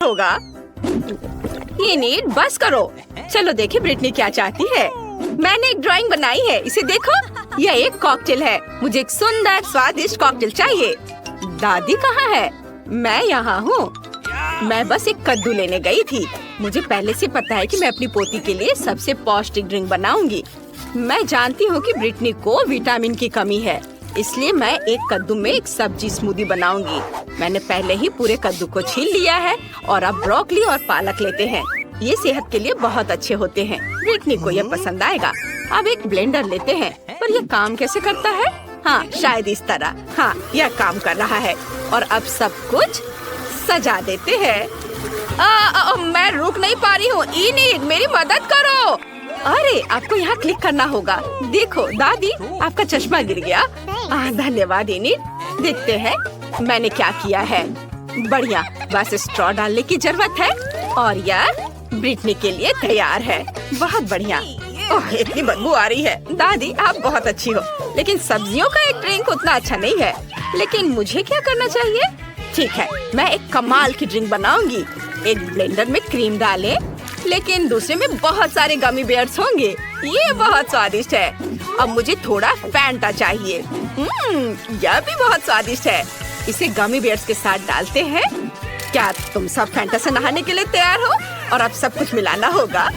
होगा। ये नीट बस करो। चलो देखे ब्रिटनी क्या चाहती है। मैंने एक ड्राइंग बनाई है, इसे देखो। यह एक कॉकटेल है। मुझे एक सुंदर स्वादिष्ट कॉकटेल चाहिए। दादी कहाँ है? मैं यहाँ हूँ। मैं बस एक कद्दू लेने गई थी। मुझे पहले से पता है कि मैं अपनी पोती के लिए सबसे पौष्टिक ड्रिंक बनाऊंगी। मैं जानती हूँ कि ब्रिटनी को विटामिन की कमी है, इसलिए मैं एक कद्दू में एक सब्जी स्मूदी बनाऊंगी। मैंने पहले ही पूरे कद्दू को छील लिया है और अब ब्रोकली और पालक लेते हैं। ये सेहत के लिए बहुत अच्छे होते हैं। ब्रिटनी को यह पसंद आएगा। अब एक ब्लेंडर लेते हैं, पर यह काम कैसे करता है? हाँ, शायद इस तरह। हाँ, यह काम कर रहा है। और अब सब कुछ सजा देते हैं। मैं रुक नहीं पा रही हूँ। इनीड, मेरी मदद करो। अरे, आपको यहाँ क्लिक करना होगा। देखो दादी, आपका चश्मा गिर गया। धन्यवाद इनीड। देखते हैं मैंने क्या किया है। बढ़िया, बस स्ट्रॉ डालने की जरूरत है और यह ब्रिटनी के लिए तैयार है। बहुत बढ़िया। ओह, इतनी बदबू आ रही है। दादी, आप बहुत अच्छी हो, लेकिन सब्जियों का एक ड्रिंक उतना अच्छा नहीं है। लेकिन मुझे क्या करना चाहिए? ठीक है, मैं एक कमाल की ड्रिंक बनाऊंगी। एक ब्लेंडर में क्रीम डालें, लेकिन दूसरे में बहुत सारे गमी बेयर्स होंगे। ये बहुत स्वादिष्ट है। अब मुझे थोड़ा फैंटा चाहिए। यह भी बहुत स्वादिष्ट है। इसे गमी बेयर्स के साथ डालते हैं। क्या तुम सब फैंटा से नहाने के लिए तैयार हो? और अब सब कुछ मिलाना होगा।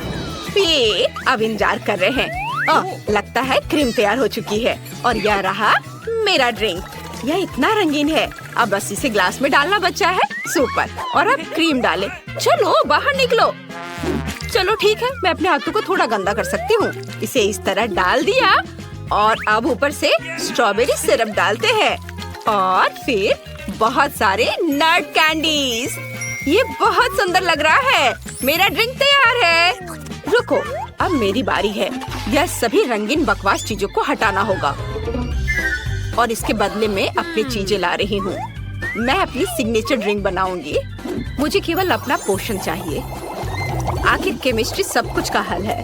ये अब इंतजार कर रहे हैं। लगता है क्रीम तैयार हो चुकी है और यह रहा मेरा ड्रिंक। यह इतना रंगीन है। अब बस इसे ग्लास में डालना बचा है। सुपर। और अब क्रीम डालें। चलो बाहर निकलो। चलो ठीक है, मैं अपने हाथों को थोड़ा गंदा कर सकती हूँ। इसे इस तरह डाल दिया और अब ऊपर से स्ट्रॉबेरी सिरप डालते हैं और फिर बहुत सारे नट कैंडीज। ये बहुत सुंदर लग रहा है। मेरा ड्रिंक तैयार है। रुको, अब मेरी बारी है। यह सभी रंगीन बकवास चीजों को हटाना होगा और इसके बदले में अपनी चीजें ला रही हूँ। मैं अपनी सिग्नेचर ड्रिंक बनाऊंगी। मुझे केवल अपना पोषण चाहिए। आखिर केमिस्ट्री सब कुछ का हल है।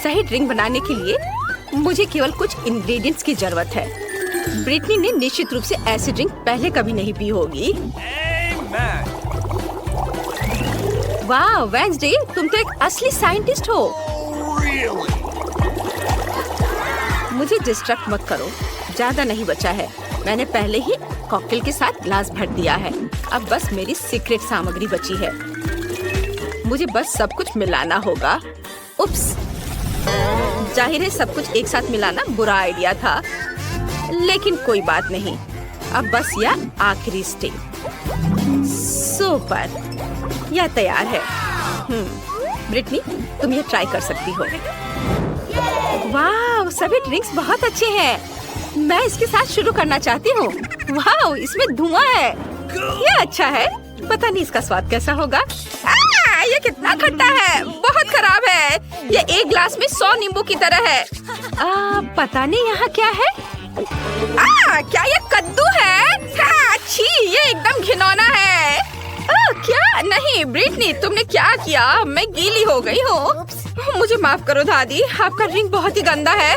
सही ड्रिंक बनाने के लिए मुझे केवल कुछ इंग्रेडिएंट्स की जरूरत है। ब्रिटनी ने निश्चित रूप से ऐसी ड्रिंक पहले कभी नहीं पी होगी। वाह वेंसडे, तुम तो एक असली साइंटिस्ट हो। मुझे डिस्ट्रैक्ट मत करो, ज्यादा नहीं बचा है। मैंने पहले ही कॉकटेल के साथ ग्लास भर दिया है। अब बस मेरी सीक्रेट सामग्री बची है। मुझे बस सब कुछ मिलाना होगा। उप्स, जाहिर है सब कुछ एक साथ मिलाना बुरा आइडिया था, लेकिन कोई बात नहीं। अब बस यह आखिरी स्टेप। सुपर, यह तैयार है। ब्रिटनी, तुम ये ट्राई कर सकती हो। वाह, सभी ड्रिंक्स बहुत अच्छे हैं। मैं इसके साथ शुरू करना चाहती हूँ। वाह, इसमें धुआं है। ये अच्छा है। पता नहीं इसका स्वाद कैसा होगा। ये कितना खट्टा है, बहुत खराब है। ये एक ग्लास में 100 नींबू की तरह है। पता नहीं यहाँ क्या है। क्या ये कद्दू है? छी, ये एकदम घिनौना है। क्या? नहीं ब्रिटनी, तुमने क्या किया? मैं गीली हो गई हूँ। मुझे माफ करो दादी, आपका ड्रिंक बहुत ही गंदा है।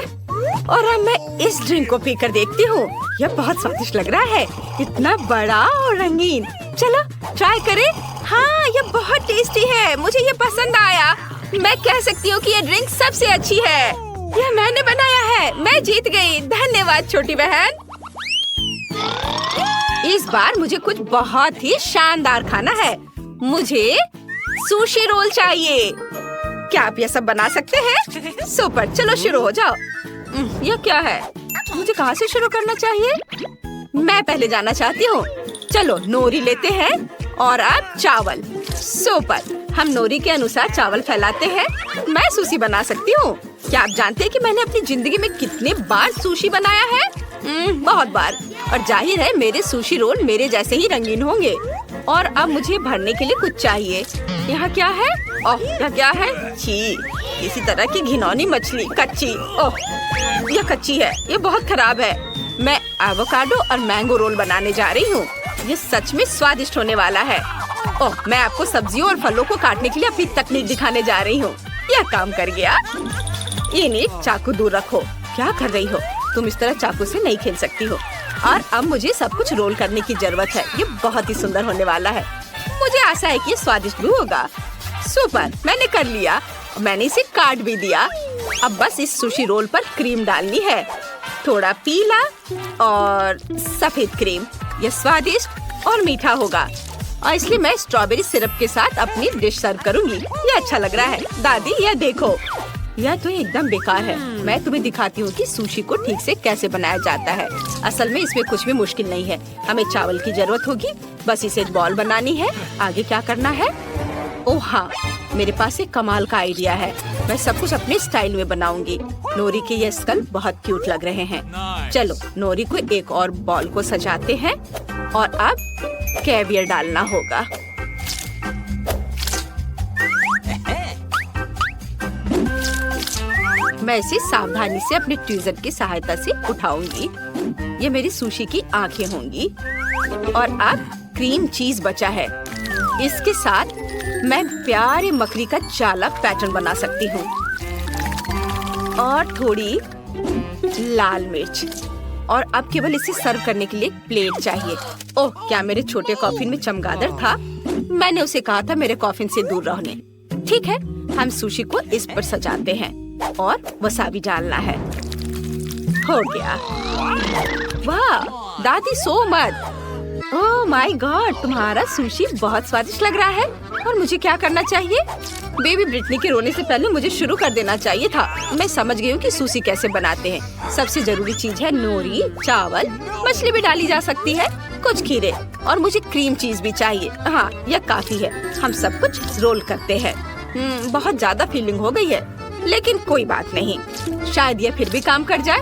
और अब मैं इस ड्रिंक को पीकर देखती हूँ। यह बहुत स्वादिष्ट लग रहा है, इतना बड़ा और रंगीन। चलो ट्राई करें। हाँ, यह बहुत टेस्टी है। मुझे ये पसंद आया। मैं कह सकती हूँ कि यह ड्रिंक सबसे अच्छी है। यह मैंने बनाया है। मैं जीत गई। धन्यवाद छोटी बहन। इस बार मुझे कुछ बहुत ही शानदार खाना है। मुझे सुशी रोल चाहिए। क्या आप यह सब बना सकते हैं? सुपर, चलो शुरू हो जाओ। यह क्या है? मुझे कहाँ से शुरू करना चाहिए? मैं पहले जाना चाहती हूँ। चलो नोरी लेते हैं और अब चावल। सुपर, हम नोरी के अनुसार चावल फैलाते हैं। मैं सुशी बना सकती हूँ। क्या आप जानते हैं कि मैंने अपनी जिंदगी में कितने बार सुशी बनाया है? बहुत बार। और जाहिर है मेरे सुशी रोल मेरे जैसे ही रंगीन होंगे। और अब मुझे भरने के लिए कुछ चाहिए। यहाँ क्या है? ओह, यह क्या है? छी, इसी तरह की घिनौनी मछली, कच्ची। ओह, यह कच्ची है। ये बहुत खराब है। मैं एवोकाडो और मैंगो रोल बनाने जा रही हूँ। ये सच में स्वादिष्ट होने वाला है। ओह, मैं आपको सब्जियों और फलों को काटने के लिए अपनी तकनीक दिखाने जा रही हूँ। यह काम कर गया। ये नीट, चाकू दूर रखो। क्या कर रही हो? तुम इस तरह चाकू से नहीं खेल सकती हो। और अब मुझे सब कुछ रोल करने की जरूरत है। ये बहुत ही सुंदर होने वाला है। मुझे आशा है कि ये स्वादिष्ट भी होगा। सुपर, मैंने कर लिया। मैंने इसे काट भी दिया। अब बस इस सुशी रोल पर क्रीम डालनी है, थोड़ा पीला और सफेद क्रीम। यह स्वादिष्ट और मीठा होगा और इसलिए मैं स्ट्रॉबेरी सिरप के साथ अपनी डिश सर्व करूंगी। ये अच्छा लग रहा है। दादी, यह देखो, यह तो एकदम बेकार है। मैं तुम्हें दिखाती हूँ कि सुशी को ठीक से कैसे बनाया जाता है। असल में इसमें कुछ भी मुश्किल नहीं है। हमें चावल की जरूरत होगी, बस इसे बॉल बनानी है। आगे क्या करना है? ओह हाँ, मेरे पास एक कमाल का आइडिया है। मैं सब कुछ अपने स्टाइल में बनाऊंगी। नोरी के ये स्कल बहुत क्यूट लग रहे हैं। चलो नोरी को एक और बॉल को सजाते हैं और अब कैवियर डालना होगा। मैं इसे सावधानी से अपने ट्वीजर की सहायता से उठाऊंगी। ये मेरी सुशी की आंखें होंगी। और अब क्रीम चीज बचा है। इसके साथ मैं प्यारे मकड़ी का जाला पैटर्न बना सकती हूँ और थोड़ी लाल मिर्च। और अब केवल इसे सर्व करने के लिए प्लेट चाहिए। ओह, क्या मेरे छोटे कॉफिन में चमगादड़ था? मैंने उसे कहा था मेरे कॉफिन से दूर रहने। ठीक है, हम सुशी को इस पर सजाते हैं और वसाबी डालना है। हो गया। वाह दादी, सो मत। ओह माय गॉड, तुम्हारा सुशी बहुत स्वादिष्ट लग रहा है। और मुझे क्या करना चाहिए? बेबी ब्रिटनी के रोने से पहले मुझे शुरू कर देना चाहिए था। मैं समझ गई हूँ कि सुशी कैसे बनाते हैं। सबसे जरूरी चीज है नोरी, चावल, मछली भी डाली जा सकती है, कुछ खीरे और मुझे क्रीम चीज भी चाहिए। हाँ, यह काफी है। हम सब कुछ रोल करते हैं। बहुत ज्यादा फीलिंग हो गई है, लेकिन कोई बात नहीं। शायद यह फिर भी काम कर जाए।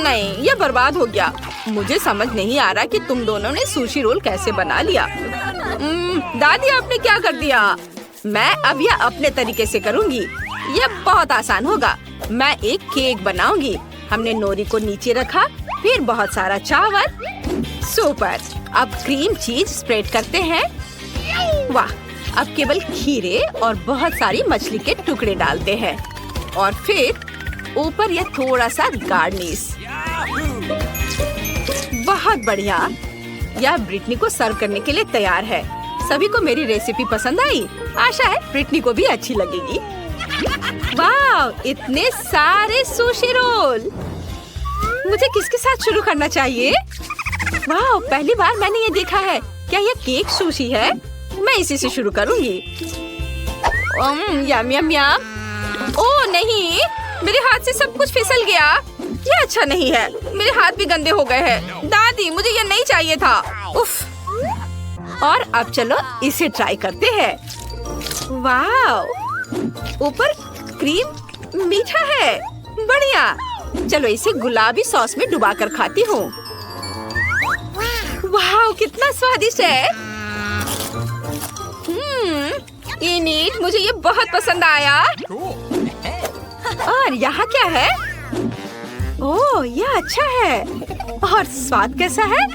नहीं, यह बर्बाद हो गया। मुझे समझ नहीं आ रहा कि तुम दोनों ने सुशी रोल कैसे बना लिया। दादी, आपने क्या कर दिया? मैं अब यह अपने तरीके से करूंगी। यह बहुत आसान होगा। मैं एक केक बनाऊंगी। हमने नोरी को नीचे रखा, फिर बहुत सारा चावल। सुपर। अब क्रीम चीज स्प्रेड करते हैं। वाह, अब केवल खीरे और बहुत सारी मछली के टुकड़े डालते हैं और फिर ऊपर यह थोड़ा सा गार्निश। बहुत बढ़िया। यह ब्रिटनी को सर्व करने के लिए तैयार है। सभी को मेरी रेसिपी पसंद आई। आशा है ब्रिटनी को भी अच्छी लगेगी। वाह, इतने सारे सुशी रोल। मुझे किसके साथ शुरू करना चाहिए? वाह, पहली बार मैंने ये देखा है। क्या यह केक सुशी है? मैं इसी से शुरू करूंगी। यम यम यम। ओह नहीं, मेरे हाथ से सब कुछ फिसल गया। ये अच्छा नहीं है। मेरे हाथ भी गंदे हो गए हैं। दादी, मुझे ये नहीं चाहिए था। उफ। और अब चलो इसे ट्राई करते हैं। वाह, ऊपर क्रीम मीठा है। बढ़िया। चलो इसे गुलाबी सॉस में डुबा कर खाती हूँ। वाह, कितना स्वादिष्ट है। इनीट, मुझे ये बहुत पसंद आया। और यहाँ क्या है? ओह, यह अच्छा है। और स्वाद कैसा है?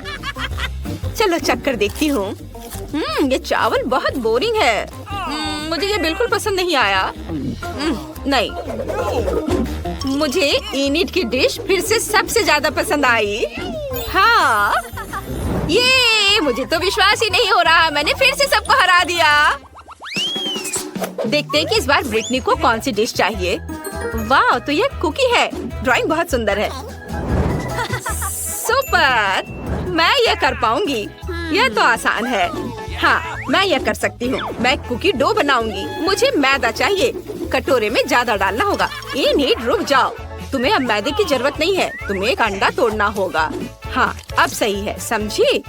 चलो चक्कर देखती हूँ। ये चावल बहुत बोरिंग है। मुझे ये बिल्कुल पसंद नहीं आया। नहीं, मुझे इनीट की डिश फिर से सबसे ज्यादा पसंद आई। हाँ, ये मुझे तो विश्वास ही नहीं हो रहा। मैंने फिर से सबको हरा दिया। देखते हैं कि इस बार ब्रिटनी को कौन सी डिश चाहिए। वाह, तो ये कुकी है। ड्राइंग बहुत सुंदर है। सुपर, मैं ये कर पाऊंगी। यह तो आसान है। हाँ, मैं यह कर सकती हूँ। मैं कुकी डो बनाऊंगी। मुझे मैदा चाहिए। कटोरे में ज्यादा डालना होगा। इनीट, रुक जाओ। तुम्हें अब मैदे की जरूरत नहीं है। तुम्हें एक अंडा तोड़ना होगा। हाँ, अब सही है, समझी?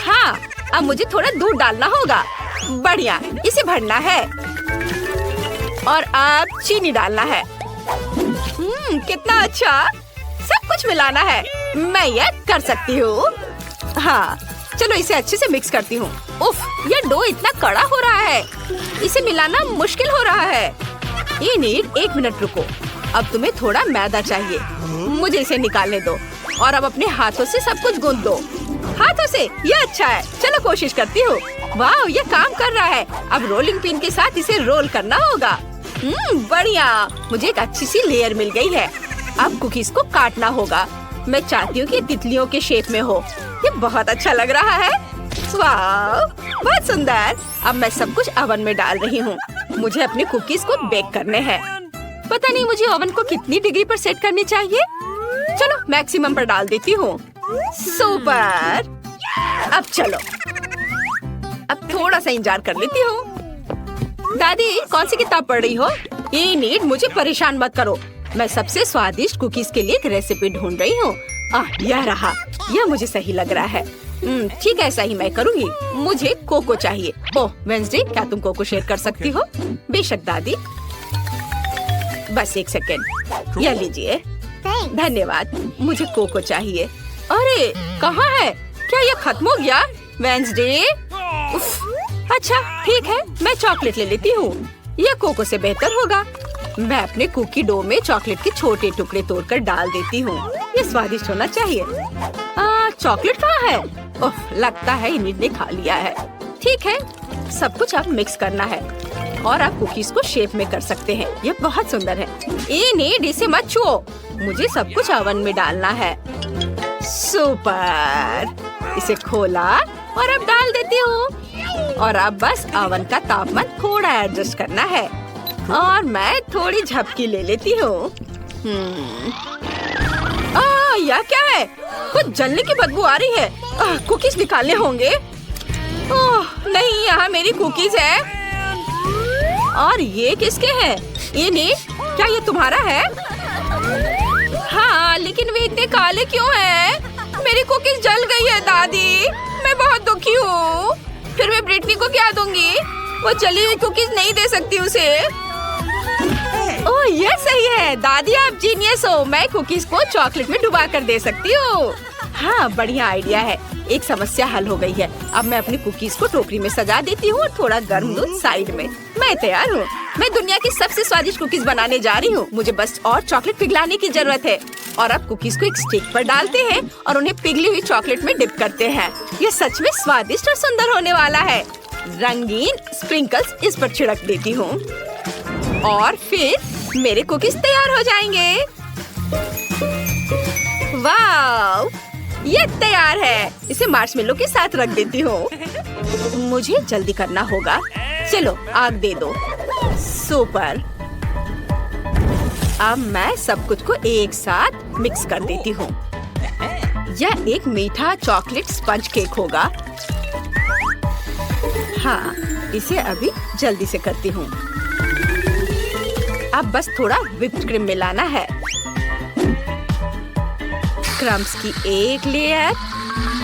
हाँ, अब मुझे थोड़ा दूध डालना होगा। बढ़िया, इसे भरना है और अब चीनी डालना है। कितना अच्छा। सब कुछ मिलाना है। मैं यह कर सकती हूँ। हाँ, चलो इसे अच्छे से मिक्स करती हूँ। उफ, यह डो इतना कड़ा हो रहा है। इसे मिलाना मुश्किल हो रहा है। इनीट, 1 मिनट रुको। अब तुम्हें थोड़ा मैदा चाहिए। मुझे इसे निकालने दो और अब अपने हाथों से सब कुछ गूंथ दो। हाथों से? यह अच्छा है। चलो कोशिश करती हूँ। वाह, यह काम कर रहा है। अब रोलिंग पिन के साथ इसे रोल करना होगा। बढ़िया, मुझे एक अच्छी सी लेयर मिल गई है। अब कुकीज को काटना होगा। मैं चाहती हूँ कि तितलियों के शेप में हो। ये बहुत अच्छा लग रहा है। वाह, बहुत सुंदर। अब मैं सब कुछ ओवन में डाल रही हूँ। मुझे अपने कुकीज को बेक करने हैं। पता नहीं मुझे ओवन को कितनी डिग्री पर सेट करनी चाहिए। चलो मैक्सिमम पर डाल देती हूँ। सुपर। अब चलो, अब थोड़ा सा इंतजार कर लेती हूँ। दादी कौन सी किताब पढ़ रही हो? ये नीड, मुझे परेशान मत करो। मैं सबसे स्वादिष्ट कुकीज के लिए एक रेसिपी ढूंढ रही हूँ। यह रहा। यह मुझे सही लग रहा है। ठीक है, ऐसा ही मैं करूँगी। मुझे कोको चाहिए। ओह वेंसडे, क्या तुम कोको शेयर कर सकती हो? बेशक दादी। बस एक सेकेंड, यह लीजिए। धन्यवाद। मुझे कोको चाहिए। अरे कहाँ है? क्या यह खत्म हो गया? वेंसडे। अच्छा ठीक है, मैं चॉकलेट ले लेती हूँ। यह कोको से बेहतर होगा। मैं अपने कुकी डो में चॉकलेट के छोटे टुकड़े तोड़कर डाल देती हूँ। ये स्वादिष्ट होना चाहिए। चॉकलेट कहाँ है? ओह, लगता है इन्हीं ने खा लिया है। ठीक है, सब कुछ अब मिक्स करना है और आप कुकीज को शेप में कर सकते हैं। ये बहुत सुंदर है। नीड, इसे मत छुओ। मुझे सब कुछ ओवन में डालना है। सुपर। इसे खोला और अब डाल देती हूँ। और अब बस ओवन का तापमान थोड़ा एडजस्ट करना है। और मैं थोड़ी झपकी ले लेती हूँ। यह क्या है? कुछ जलने की बदबू आ रही है। कुकीज निकालने होंगे। ओह नहीं, यहाँ मेरी कुकीज है। और ये किसके हैं? ये नहीं, क्या ये तुम्हारा है? हाँ, लेकिन वे इतने काले क्यों हैं? मेरी कुकीज जल गई है दादी। मैं बहुत दुखी हूँ। फिर मैं ब्रिटनी को क्या दूंगी? वो जली हुई कुकीज नहीं दे सकती उसे। ओह ये सही है दादी, आप जीनियस हो। मैं कुकीज को चॉकलेट में डुबा कर दे सकती हूँ। हाँ, बढ़िया आइडिया है। एक समस्या हल हो गई है। अब मैं अपनी कुकीज को टोकरी में सजा देती हूँ और थोड़ा गर्म दूध साइड में। मैं तैयार हूँ। मैं दुनिया की सबसे स्वादिष्ट कुकीज बनाने जा रही हूँ। मुझे बस और चॉकलेट पिघलाने की जरूरत है। और अब कुकीज को एक स्टिक पर डालते हैं और उन्हें पिघली हुई चॉकलेट में डिप करते हैं। ये सच में स्वादिष्ट और सुंदर होने वाला है। रंगीन स्प्रिंकल्स इस पर छिड़क देती हूँ और फिर मेरे कुकीज तैयार हो जाएंगे। वाव, ये तैयार है। इसे मार्शमेलो के साथ रख देती हूँ। मुझे जल्दी करना होगा। चलो आग दे दो। सुपर। अब मैं सब कुछ को एक साथ मिक्स कर देती हूँ। यह एक मीठा चॉकलेट स्पंज केक होगा। हाँ, इसे अभी जल्दी से करती हूँ। अब बस थोड़ा व्हिप्ड क्रीम मिलाना है। क्रम्स की एक लेयर,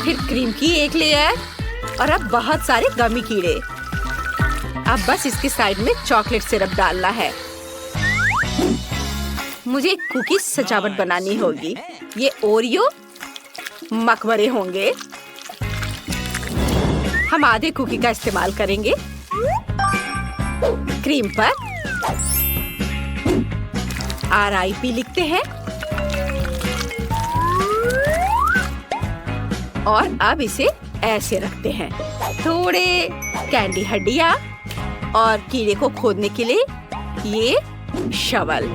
फिर क्रीम की एक लेयर और अब बहुत सारे गमी कीड़े। अब बस इसके साइड में चॉकलेट सिरप डालना है। मुझे कुकीज सजावट बनानी होगी। ये ओरियो मकबरे होंगे। हम आधे कुकी का इस्तेमाल करेंगे। क्रीम पर RIP लिखते हैं और अब इसे ऐसे रखते हैं। थोड़े कैंडी हड्डियाँ और कीड़े को खोदने के लिए ये शवल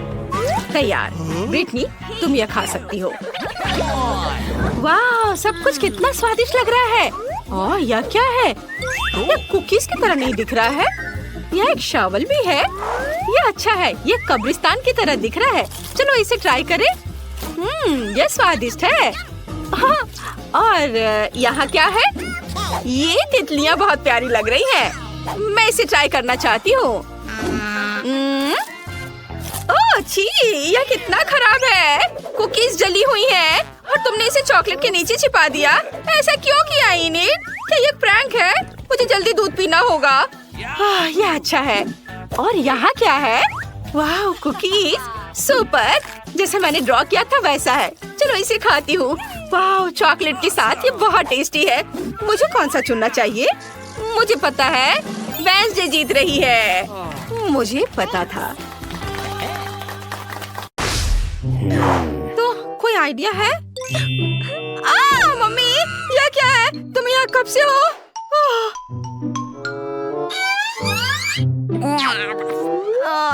तैयार। ब्रिटनी, तुम यह खा सकती हो। वाह, सब कुछ कितना स्वादिष्ट लग रहा है। ओह, यह क्या है? यह कुकीज की तरह नहीं दिख रहा है। यह एक शवल भी है। यह अच्छा है। यह कब्रिस्तान की तरह दिख रहा है। चलो इसे ट्राई करें। यह स्वादिष्ट है। हाँ, और यहाँ क्या है? ये तितलियाँ बहुत प्यारी लग रही हैं। मैं इसे ट्राई करना चाहती हूँ। ओह छी, यह कितना खराब है। कुकीज जली हुई हैं और तुमने इसे चॉकलेट के नीचे छिपा दिया। ऐसा क्यों किया इनिट? क्या ये प्रैंक है? मुझे जल्दी दूध पीना होगा। यह अच्छा है। और यहाँ क्या है? वाह, कुकीज सुपर। जैसे मैंने ड्रॉ किया था वैसा है। चलो इसे खाती हूँ। वाह, चॉकलेट के साथ ये बहुत टेस्टी है। मुझे कौन सा चुनना चाहिए? मुझे पता है, वेंसडे जीत रही है। मुझे पता था। तो कोई आइडिया है? मम्मी, यह क्या है? तुम यहाँ कब से हो?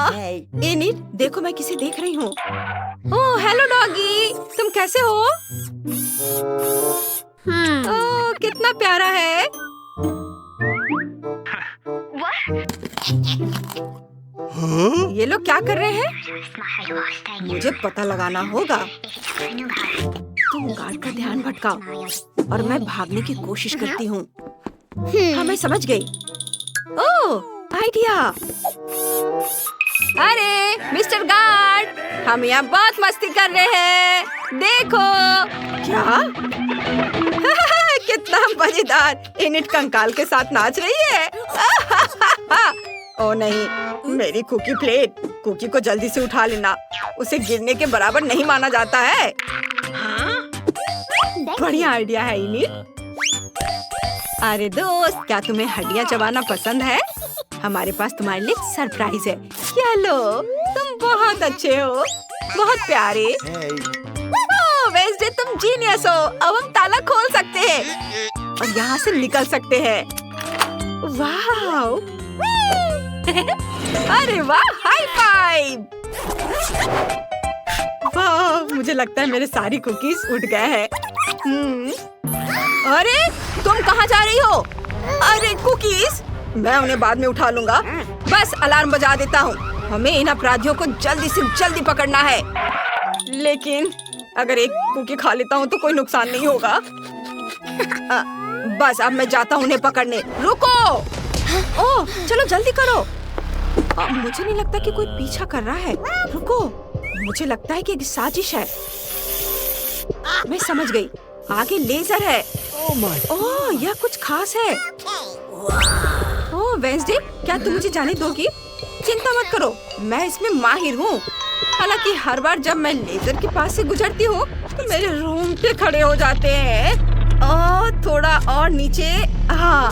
एनिट, देखो मैं किसे देख रही हूँ। ओह हेलो डॉगी, तुम कैसे हो? ओह कितना प्यारा है। ये लोग क्या कर रहे हैं? मुझे पता लगाना होगा। तुम गार्ड का ध्यान भटकाओ और मैं भागने की कोशिश करती हूँ। हाँ मैं समझ गई। ओह आइडिया। अरे मिस्टर गार्ड, हम यहाँ बहुत मस्ती कर रहे हैं, देखो। क्या? कितना मजेदार। एनिट कंकाल के साथ नाच रही है। ओ नहीं, मेरी कुकी प्लेट। कुकी को जल्दी से उठा लेना, उसे गिरने के बराबर नहीं माना जाता है। बढ़िया आइडिया है एनिट। अरे दोस्त, क्या तुम्हें हड्डियाँ चबाना पसंद है? हमारे पास तुम्हारे लिए सरप्राइज है। क्या लो, तुम बहुत अच्छे हो, बहुत प्यारे। ओह वेंसडे, तुम जीनियस हो। अब हम ताला खोल सकते हैं और यहाँ से निकल सकते हैं। वाह! अरे वाह, हाई फाइव। वाह, मुझे लगता है मेरे सारी कुकीज उठ गए हैं। अरे तुम कहाँ जा रही हो? अरे कुकीज, मैं उन्हें बाद में उठा लूंगा। बस अलार्म बजा देता हूँ। हमें इन अपराधियों को जल्दी से जल्दी पकड़ना है। लेकिन अगर एक कुकी खा लेता हूँ तो कोई नुकसान नहीं होगा। बस अब मैं जाता हूँ उन्हें पकड़ने। रुको! ओह चलो जल्दी करो। मुझे नहीं लगता कि कोई पीछा कर रहा है। रुको, मुझे लगता है कि एक साजिश है। मैं समझ गई, आगे लेजर है। ओह यह कुछ खास है। ओह वेंसडे, क्या तुम मुझे जाने दोगी? चिंता मत करो, मैं इसमें माहिर हूँ। हालांकि हर बार जब मैं लेजर के पास से गुजरती हूँ तो मेरे रोंगटे खड़े हो जाते हैं। ओह थोड़ा और नीचे। हाँ,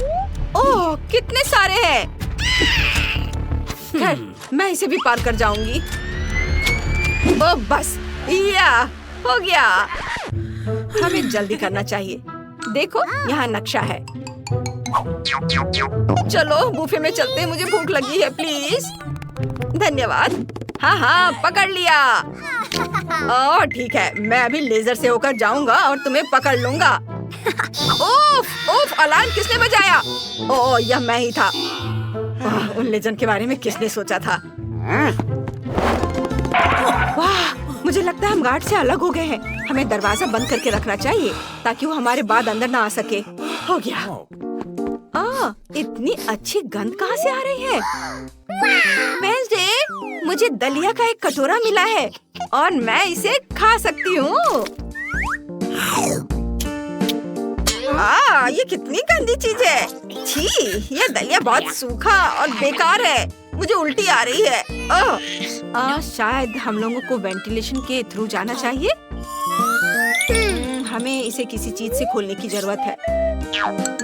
ओह कितने सारे हैं। खैर, मैं इसे भी पार कर जाऊंगी। ओह बस, या हो गया। हमें जल्दी करना चाहिए। देखो यहाँ नक्शा है। चलो बुफे में चलते हैं, मुझे भूख लगी है। प्लीज। धन्यवाद। हाँ हाँ पकड़ लिया। ओह ठीक है, मैं अभी लेजर से होकर जाऊंगा और तुम्हें पकड़ लूंगा। ओफ ओफ, अलार्म किसने बजाया? ओह यह मैं ही था। उन लेजेंड के बारे में किसने सोचा था? वाह, मुझे लगता है हम गार्ड से अलग हो गए हैं। हमें दरवाजा बंद करके रखना चाहिए ताकि वो हमारे बाद अंदर ना आ सके। हो गया। इतनी अच्छी गंध कहाँ से आ रही है? वेंसडे, मुझे दलिया का एक कटोरा मिला है और मैं इसे खा सकती हूँ। ये कितनी गंदी चीज है। छी, यह दलिया बहुत सूखा और बेकार है। मुझे उल्टी आ रही है। शायद हम लोगों को वेंटिलेशन के थ्रू जाना चाहिए। हमें इसे किसी चीज से खोलने की जरूरत है।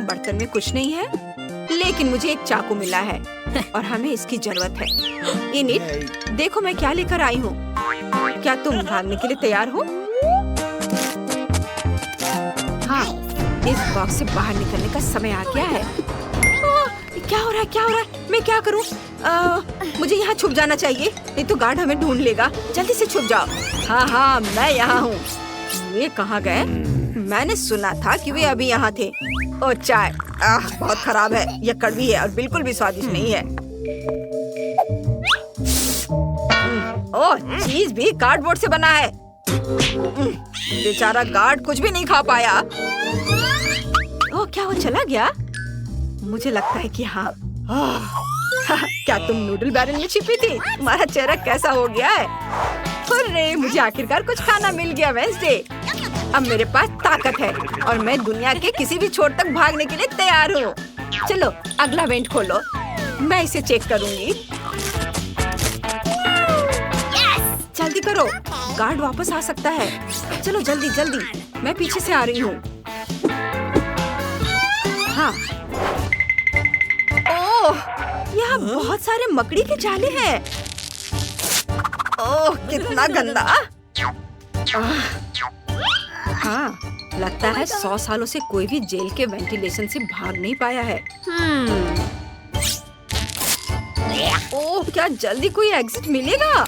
बर्तन में कुछ नहीं है, लेकिन मुझे एक चाकू मिला है और हमें इसकी जरूरत है। एनिट, देखो मैं क्या लेकर आई हूँ। क्या तुम भागने के लिए तैयार हो? हाँ, इस बॉक्स से बाहर निकलने का समय आ गया है। क्या हो रहा है? क्या हो रहा है? मैं क्या करूं? मुझे यहाँ छुप जाना चाहिए, नहीं तो गार्ड हमें ढूंढ लेगा। जल्दी से छुप जाओ। हाँ हाँ मैं यहाँ हूँ। ये कहाँ गए? मैंने सुना था कि वे अभी यहाँ थे। ओ चाय, बहुत खराब है। यह कड़वी है और बिल्कुल भी स्वादिष्ट नहीं है। ओह चीज भी कार्डबोर्ड से बना है। बेचारा गार्ड कुछ भी नहीं खा पाया। ओह क्या वो चला गया? मुझे लगता है कि हाँ। क्या तुम नूडल बैरल में छिपी थी? तुम्हारा चेहरा कैसा हो गया है? अरे मुझे आखिरकार कुछ खाना मिल गया वेंसडे। अब मेरे पास ताकत है और मैं दुनिया के किसी भी छोर तक भागने के लिए तैयार हूँ। चलो अगला वेंट खोलो, मैं इसे चेक करूँगी। जल्दी करो, गार्ड वापस आ सकता है। चलो जल्दी जल्दी, मैं पीछे से आ रही हूँ। हाँ। ओह, यहाँ बहुत सारे मकड़ी के जाले हैं। ओह कितना गंदा। हाँ, लगता है 100 सालों से कोई भी जेल के वेंटिलेशन से भाग नहीं पाया है। ओह, क्या जल्दी कोई एग्जिट मिलेगा?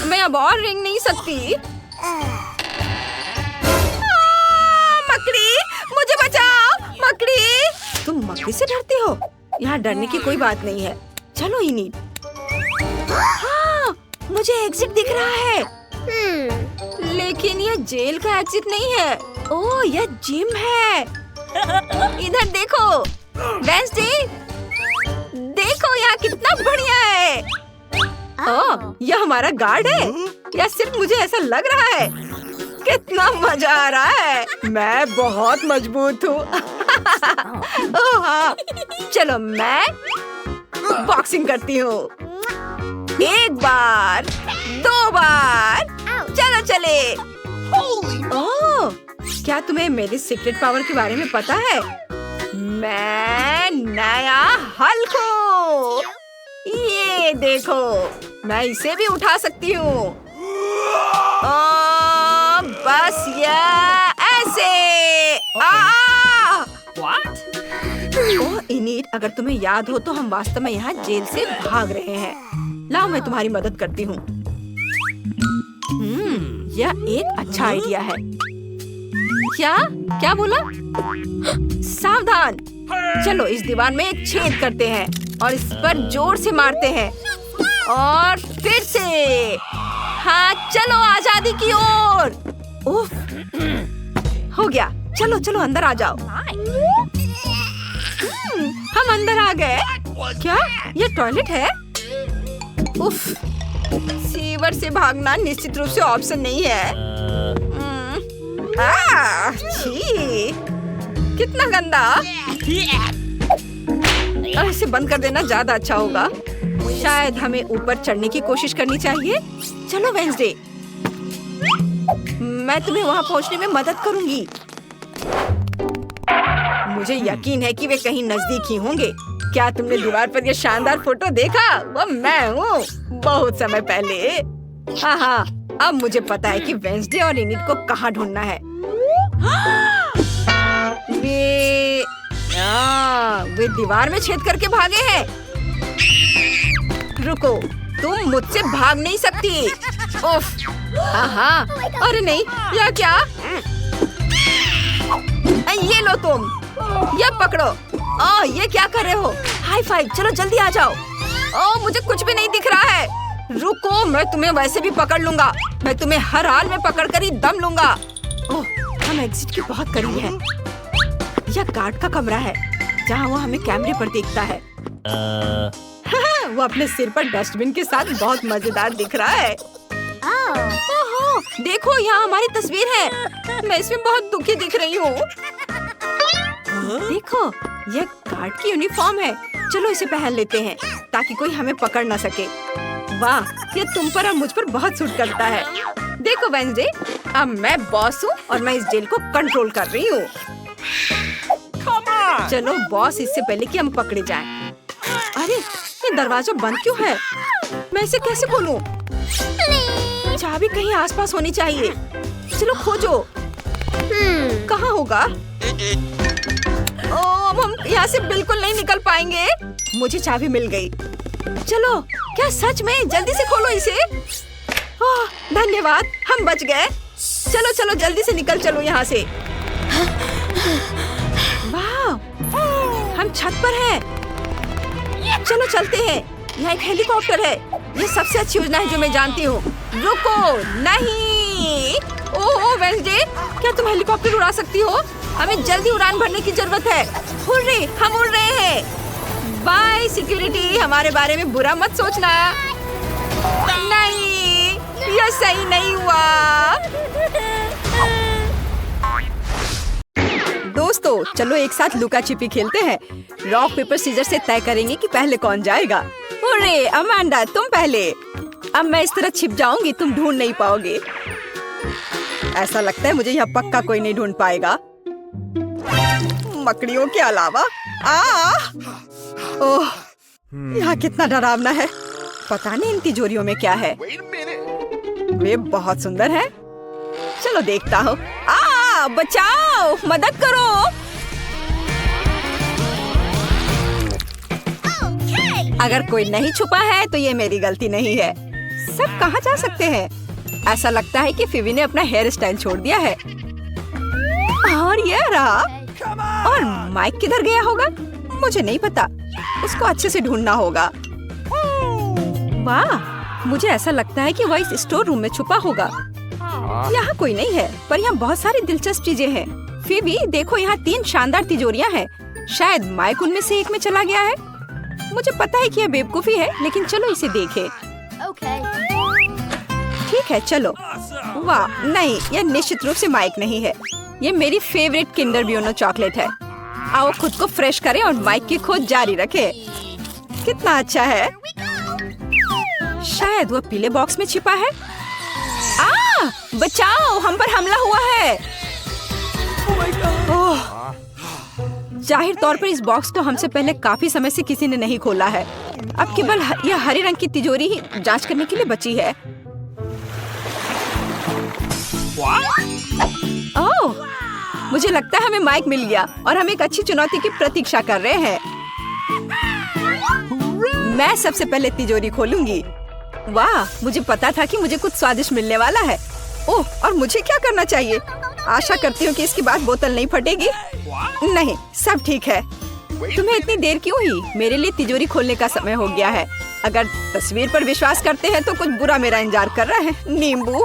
मैं अब और रेंग नहीं सकती। मकड़ी, मुझे बचाओ। मकड़ी, तुम मकड़ी से डरती हो? यहाँ डरने की कोई बात नहीं है। चलो इनीड। हाँ, मुझे एग्जिट दिख रहा है। लेकिन यह जेल का एग्जिट नहीं है। ओह, यह जिम है। इधर देखो वेंसडे, देखो यहाँ कितना बढ़िया है। ओह, यह हमारा गार्ड है या सिर्फ मुझे ऐसा लग रहा है? कितना मजा आ रहा है। मैं बहुत मजबूत हूँ। ओह हाँ, चलो मैं बॉक्सिंग करती हूँ। एक बार, 2 बार, चलो चले। ओह, क्या तुम्हें मेरी सीक्रेट पावर के बारे में पता है? मैं नया हल्क हूँ। ये देखो, मैं इसे भी उठा सकती हूँ। बस ये ऐसे। ओह इनीड, अगर तुम्हें याद हो तो हम वास्तव में यहाँ जेल से भाग रहे हैं। लाओ मैं तुम्हारी मदद करती हूँ। यह एक अच्छा आइडिया है। क्या क्या बोला? सावधान। चलो इस दीवार में एक छेद करते हैं और इस पर जोर से मारते हैं और फिर से। हाँ, चलो आजादी की ओर। उफ, हो गया। चलो चलो अंदर आ जाओ। हम अंदर आ गए। क्या ये टॉयलेट है? उफ, सीवर से भागना निश्चित रूप से ऑप्शन नहीं है। छी, कितना गंदा। इसे बंद कर देना ज्यादा अच्छा होगा। शायद हमें ऊपर चढ़ने की कोशिश करनी चाहिए। चलो वेंसडे, मैं तुम्हें वहाँ पहुँचने में मदद करूँगी। मुझे यकीन है कि वे कहीं नजदीक ही होंगे। क्या तुमने दीवार पर ये शानदार फोटो देखा? वो मैं हूँ, बहुत समय पहले। हाँ हाँ, अब मुझे पता है कि वेंसडे और इनिट को कहाँ ढूंढना है। वे दीवार में छेद करके भागे हैं। रुको, तुम मुझसे भाग नहीं सकती। उफ, हाँ, अरे नहीं, यह क्या? ये लो तुम, ये पकड़ो। ये क्या कर रहे हो? हाई फाइव, चलो जल्दी आ जाओ। मुझे कुछ भी नहीं दिख रहा है। रुको, मैं तुम्हें वैसे भी पकड़ लूंगा। मैं तुम्हें हर हाल में पकड़ कर ही दम लूंगा। ओह, हम एग्जिट के बहुत करीब हैं। यह गार्ड का कमरा है जहाँ वो हमें कैमरे पर देखता है। वो अपने सिर पर डस्टबिन के साथ बहुत मजेदार दिख रहा है। ओहो, देखो यहाँ हमारी तस्वीर है। मैं इसमें बहुत दुखी दिख रही हूँ। देखो, यह गार्ड की यूनिफॉर्म है। चलो इसे पहन लेते हैं ताकि कोई हमें पकड़ ना सके। वाह, ये तुम पर और मुझ पर बहुत सूट करता है। देखो वेंसडे, अब मैं बॉस हूँ और मैं इस जेल को कंट्रोल कर रही हूँ। चलो बॉस, इससे पहले कि हम पकड़े जाएं। अरे, ये दरवाजा बंद क्यों है? मैं इसे कैसे खोलूं? चाबी कहीं आसपास होनी चाहिए। चलो खोजो। कहाँ होगा? ओह, हम यहाँ से बिल्कुल नहीं निकल पाएंगे। मुझे चाबी मिल गई। चलो, क्या सच में? जल्दी से खोलो इसे। ओह, धन्यवाद, हम बच गए। चलो चलो जल्दी से निकल चलो यहाँ से। वाह, हम छत पर हैं। चलो चलते हैं। यहाँ एक हेलीकॉप्टर है। ये सबसे अच्छी योजना है जो मैं जानती हूँ। रुको, नहीं। ओह वेंसडे, क्या तुम हेलीकॉप्टर उड़ा सकती हो? हमें जल्दी उड़ान भरने की जरूरत है। हुर्रे, हम उड़ रहे हैं। बाय सिक्योरिटी, हमारे बारे में बुरा मत सोचना। नहीं, यह सही नहीं हुआ। दोस्तों, चलो एक साथ लुका छिपी खेलते हैं। रॉक पेपर सीजर से तय करेंगे कि पहले कौन जाएगा। अरे अमांडा, तुम पहले। अब मैं इस तरह छिप जाऊंगी, तुम ढूंढ नहीं पाओगे। ऐसा लगता है मुझे यहाँ पक्का कोई नहीं ढूंढ पाएगा, मकड़ियों के अलावा। ओह, यहाँ कितना डरावना है। पता नहीं इन तिजोरियों में क्या है। वे बहुत सुंदर है। चलो देखता हूँ। बचाओ, मदद करो। अगर कोई नहीं छुपा है तो ये मेरी गलती नहीं है। सब कहाँ जा सकते हैं? ऐसा लगता है कि फिवी ने अपना हेयर स्टाइल छोड़ दिया है। और ये रहा। और माइक किधर गया होगा? मुझे नहीं पता। उसको अच्छे से ढूंढना होगा। वाह, मुझे ऐसा लगता है कि वह इस स्टोर रूम में छुपा होगा। यहाँ कोई नहीं है, पर यहाँ बहुत सारी दिलचस्प चीजें हैं। फिवी देखो, यहाँ 3 शानदार तिजोरियाँ हैं। शायद माइक उनमें से एक में चला गया है। मुझे पता है कि यह बेवकूफी है, लेकिन चलो इसे देखें। ठीक है, चलो। वाह, नहीं, यह निश्चित रूप से माइक नहीं है। ये मेरी फेवरेट किंडर ब्यूनो चॉकलेट है। आओ खुद को फ्रेश करें और माइक की खोज जारी रखें। कितना अच्छा है। शायद वो पीले बॉक्स में छिपा है। बचाओ, हम पर हमला हुआ है। ओह, जाहिर तौर पर इस बॉक्स को हमसे पहले काफी समय से किसी ने नहीं खोला है। अब केवल यह हरे रंग की तिजोरी ही जांच करने के लिए बची है। ओह, मुझे लगता है हमें माइक मिल गया और हम एक अच्छी चुनौती की प्रतीक्षा कर रहे हैं। मैं सबसे पहले तिजोरी खोलूंगी। वाह, मुझे पता था कि मुझे कुछ स्वादिष्ट मिलने वाला है। ओह, और मुझे क्या करना चाहिए? आशा करती हूँ कि इसके बाद बोतल नहीं फटेगी। नहीं, सब ठीक है। तुम्हें इतनी देर क्यों हुई? मेरे लिए तिजोरी खोलने का समय हो गया है। अगर तस्वीर पर विश्वास करते हैं तो कुछ बुरा मेरा इंतजार कर रहा है। नींबू,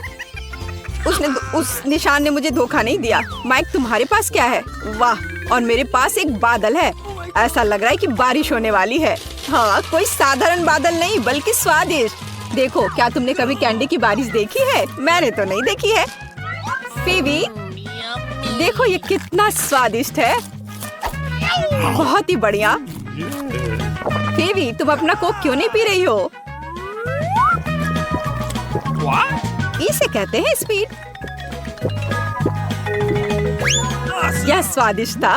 उस निशान ने मुझे धोखा नहीं दिया। माइक, तुम्हारे पास क्या है? वाह, और मेरे पास एक बादल है। ऐसा लग रहा है कि बारिश होने वाली है। हाँ, कोई साधारण बादल नहीं, बल्कि स्वादिष्ट। देखो, क्या तुमने कभी कैंडी की बारिश देखी है? मैंने तो नहीं देखी है। फिवी, देखो ये कितना स्वादिष्ट है। बहुत ही बढ़िया। फिवी, तुम अपना कोक क्यों नहीं पी रही हो? इसे कहते हैं स्पीड। यह स्वादिष्ट था।